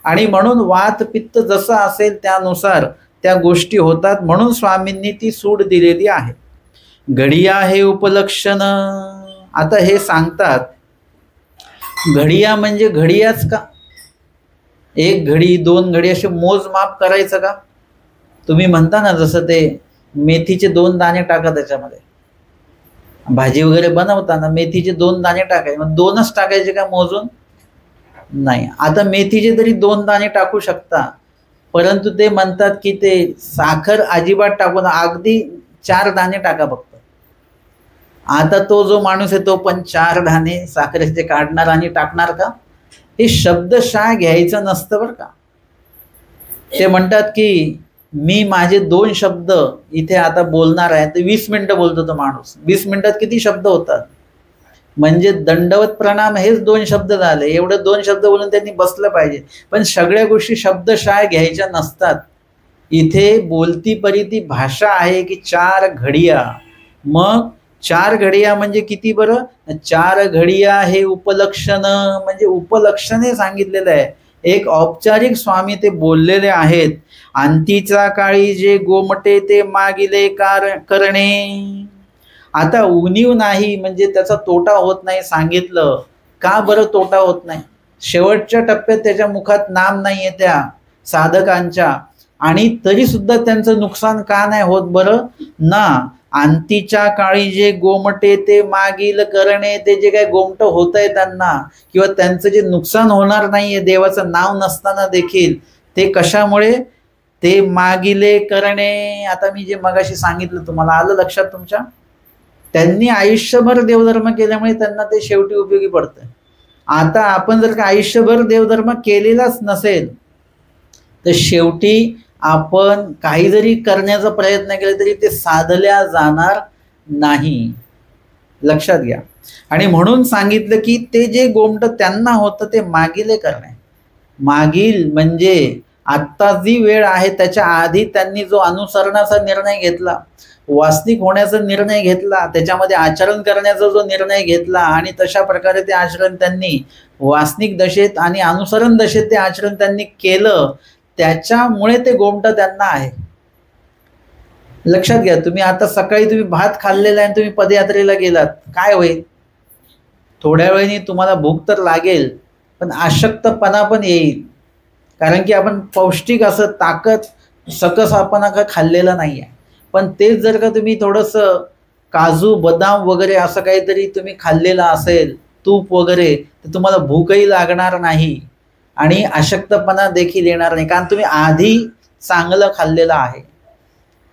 आणि म्हणून वात पित्त जसं असेल त्यानुसार त्या गोष्टी होतात. म्हणून स्वामींनी ती सूट दिलेली आहे. घडिया हे उपलक्षण. आता हे सांगतात घडिया म्हणजे घडियाच का? एक घडी दोन घडी असे मोजमाप करायचं का? तुम्ही म्हणता ना जसं ते मेथीचे 2 दाणे टाका, त्याच्यामध्ये भाजी वगैरे बनवताना मेथीचे 2 दाणे टाकायचे, मग 2च टाकायचे का मोजून? नाही. आता मेथीचे तरी 2 दाणे टाकू शकता, परंतु ते म्हणतात की ते साखर अजिबात टाकू नका, अगदी 4 दाणे टाका फक्त. आता तो जो माणूस आहे तो पण 4 दाणे साखरेचे काढणार आणि टाकणार का? हे शब्दशः घ्यायचं नसतं बरं का. ते म्हणतात की मी माझे 2 शब्द इथे आता बोलणार आहे, तर 20 मिनिटं बोलतो तो माणूस. 20 मिनिटात किती शब्द होतात? म्हणजे दंडवत प्रणाम हेच 2 शब्द झाले. एवढं 2 शब्द बोलून त्यांनी बसलं पाहिजे. पण सगळ्या गोष्टी शब्दशः घ्यायच्या नसतात. इथे बोलती परी ती भाषा आहे की 4 घडिया. मग 4 घडिया म्हणजे किती बरं? 4 घडिया हे उपलक्षण, म्हणजे उपलक्षणे सांगितलेलं आहे. एक औपचारिक स्वामी ते बोललेले आहेत. अंतीचा काळी जे गोमटे ते मागिले करणे. आता उणीव नाही म्हणजे त्याचा तोटा होत नाही सांगितलं. का बरं तोटा होत नाही? शेवटच्या टप्प्यात त्याच्या मुखात नाम नाही आहे त्या साधकांच्या, आणि तरी सुद्धा त्यांचं नुकसान का नाही होत बरं ना? अंतीच्या काळी जे गोमटे ते मागील करणे, ते जे काय गोमट होत आहे त्यांना किंवा त्यांचं जे नुकसान होणार नाहीये देवाचं नाव नसताना देखील, ते कशामुळे? ते मागिले करणे. आता मी जे मगाशी सांगितलं तुम्हाला आलं लक्षात तुमच्या? त्यांनी आयुष्यभर देवधर्म केल्यामुळे त्यांना ते शेवटी उपयोगी पडतं. आता आपण जर का आयुष्यभर देवधर्म केलेलाच नसेल तर शेवटी आपण काही जरी करण्याचा प्रयत्न केला तरी ते साधल्या जाणार नाही. लक्षात घ्या. आणि म्हणून सांगितलं की ते जे गोमट त्यांना होतं ते मागिले करणे. मागील म्हणजे आत्ता जी वेळ आहे त्याच्या आधी त्यांनी जो अनुसरणाचा निर्णय घेतला, वासनिक होण्याचा निर्णय घेतला, त्याच्यामध्ये आचरण करण्याचा जो निर्णय घेतला आणि तशा प्रकारे ते आचरण त्यांनी वासनिक दशेत आणि अनुसरण दशेत ते आचरण त्यांनी केलं, त्याच्यामुळे ते गोमट त्यांना आहे. लक्षात घ्या. तुम्ही आता सकाळी तुम्ही भात खाल्लेला आहे, तुम्ही पदयात्रेला गेलात, काय होईल? थोड्या वेळाने तुम्हाला भूक तर लागेल, पण अशक्तपणा पण येईल. कारण की आपण पौष्टिक असं ताकद सकस आपण खाल्लेलं नाही आहे. पण तेच जर का तुम्ही थोडंसं काजू बदाम वगैरे असं काहीतरी तुम्ही खाल्लेलं असेल, तूप वगैरे, तर तुम्हाला भूकही लागणार नाही आणि अशक्तपणा देखील येणार नाही, कारण तुम्ही आधी चांगलं खाल्लेलं आहे.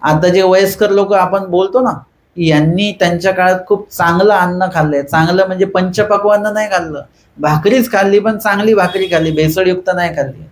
आता जे वयस्कर लोक आपण बोलतो ना यांनी त्यांच्या काळात खूप चांगलं अन्न खाल्लंय. चांगलं म्हणजे पंचपक्वान्न नाही खाल्लं, भाकरीच खाल्ली, पण चांगली भाकरी खाल्ली, भेसळयुक्त नाही खाल्ली.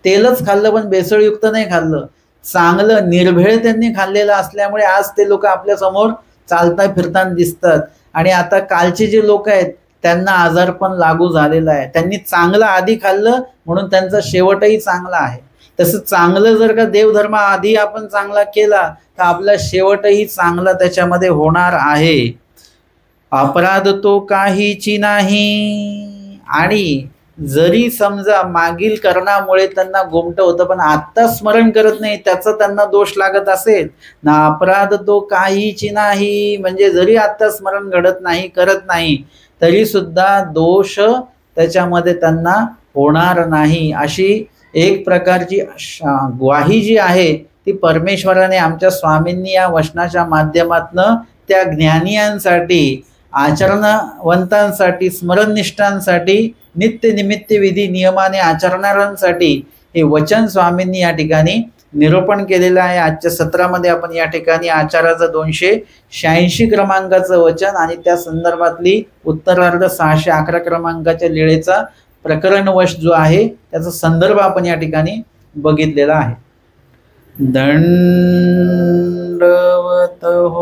तेलच खाल्लं पण भेसळयुक्त नाही खाल्लं, चांगलं निर्भेळ त्यांनी खाल्लेलं असल्यामुळे आज ते लोक आपल्या समोर चालता फिरताना दिसतात. आणि आता कालचे जे लोक आहेत त्यांना आजारपण लागू झालेलं आहे. त्यांनी चांगलं आधी खाल्लं म्हणून त्यांचा शेवटही चांगला आहे. तसं चांगलं जर का देवधर्म आधी आपण चांगला केला तर आपला शेवटही चांगला त्याच्यामध्ये होणार आहे. अपराध तो काहीची नाही. आणि जरी समजा मागील करणामुळे त्यांना गोमट होतं पण आत्ता स्मरण करत नाही त्याचा त्यांना दोष लागत असेल ना, अपराध तो काहीची नाही, म्हणजे जरी आत्ता स्मरण घडत नाही, करत नाही, तरी सुद्धा दोष त्याच्यामध्ये त्यांना होणार नाही. अशी एक प्रकारची ग्वाही जी आहे ती परमेश्वराने आमच्या स्वामींनी या वचनाच्या माध्यमातनं त्या ज्ञानियांसाठी, आचरणवंतांसाठी, स्मरणनिष्ठांसाठी, नित्य निमित्त विधी नियमाने आचरणाऱ्यांसाठी हे वचन स्वामींनी या ठिकाणी निरूपण केलेलं आहे. आजच्या सत्रामध्ये आपण या ठिकाणी आचाराचं 286 क्रमांकाचं वचन आणि त्या संदर्भातली उत्तरार्ध 611 क्रमांकाच्या लीळेचा प्रकरणवश जो आहे त्याचा संदर्भ आपण या ठिकाणी बघितलेला आहे. दंडवत हो.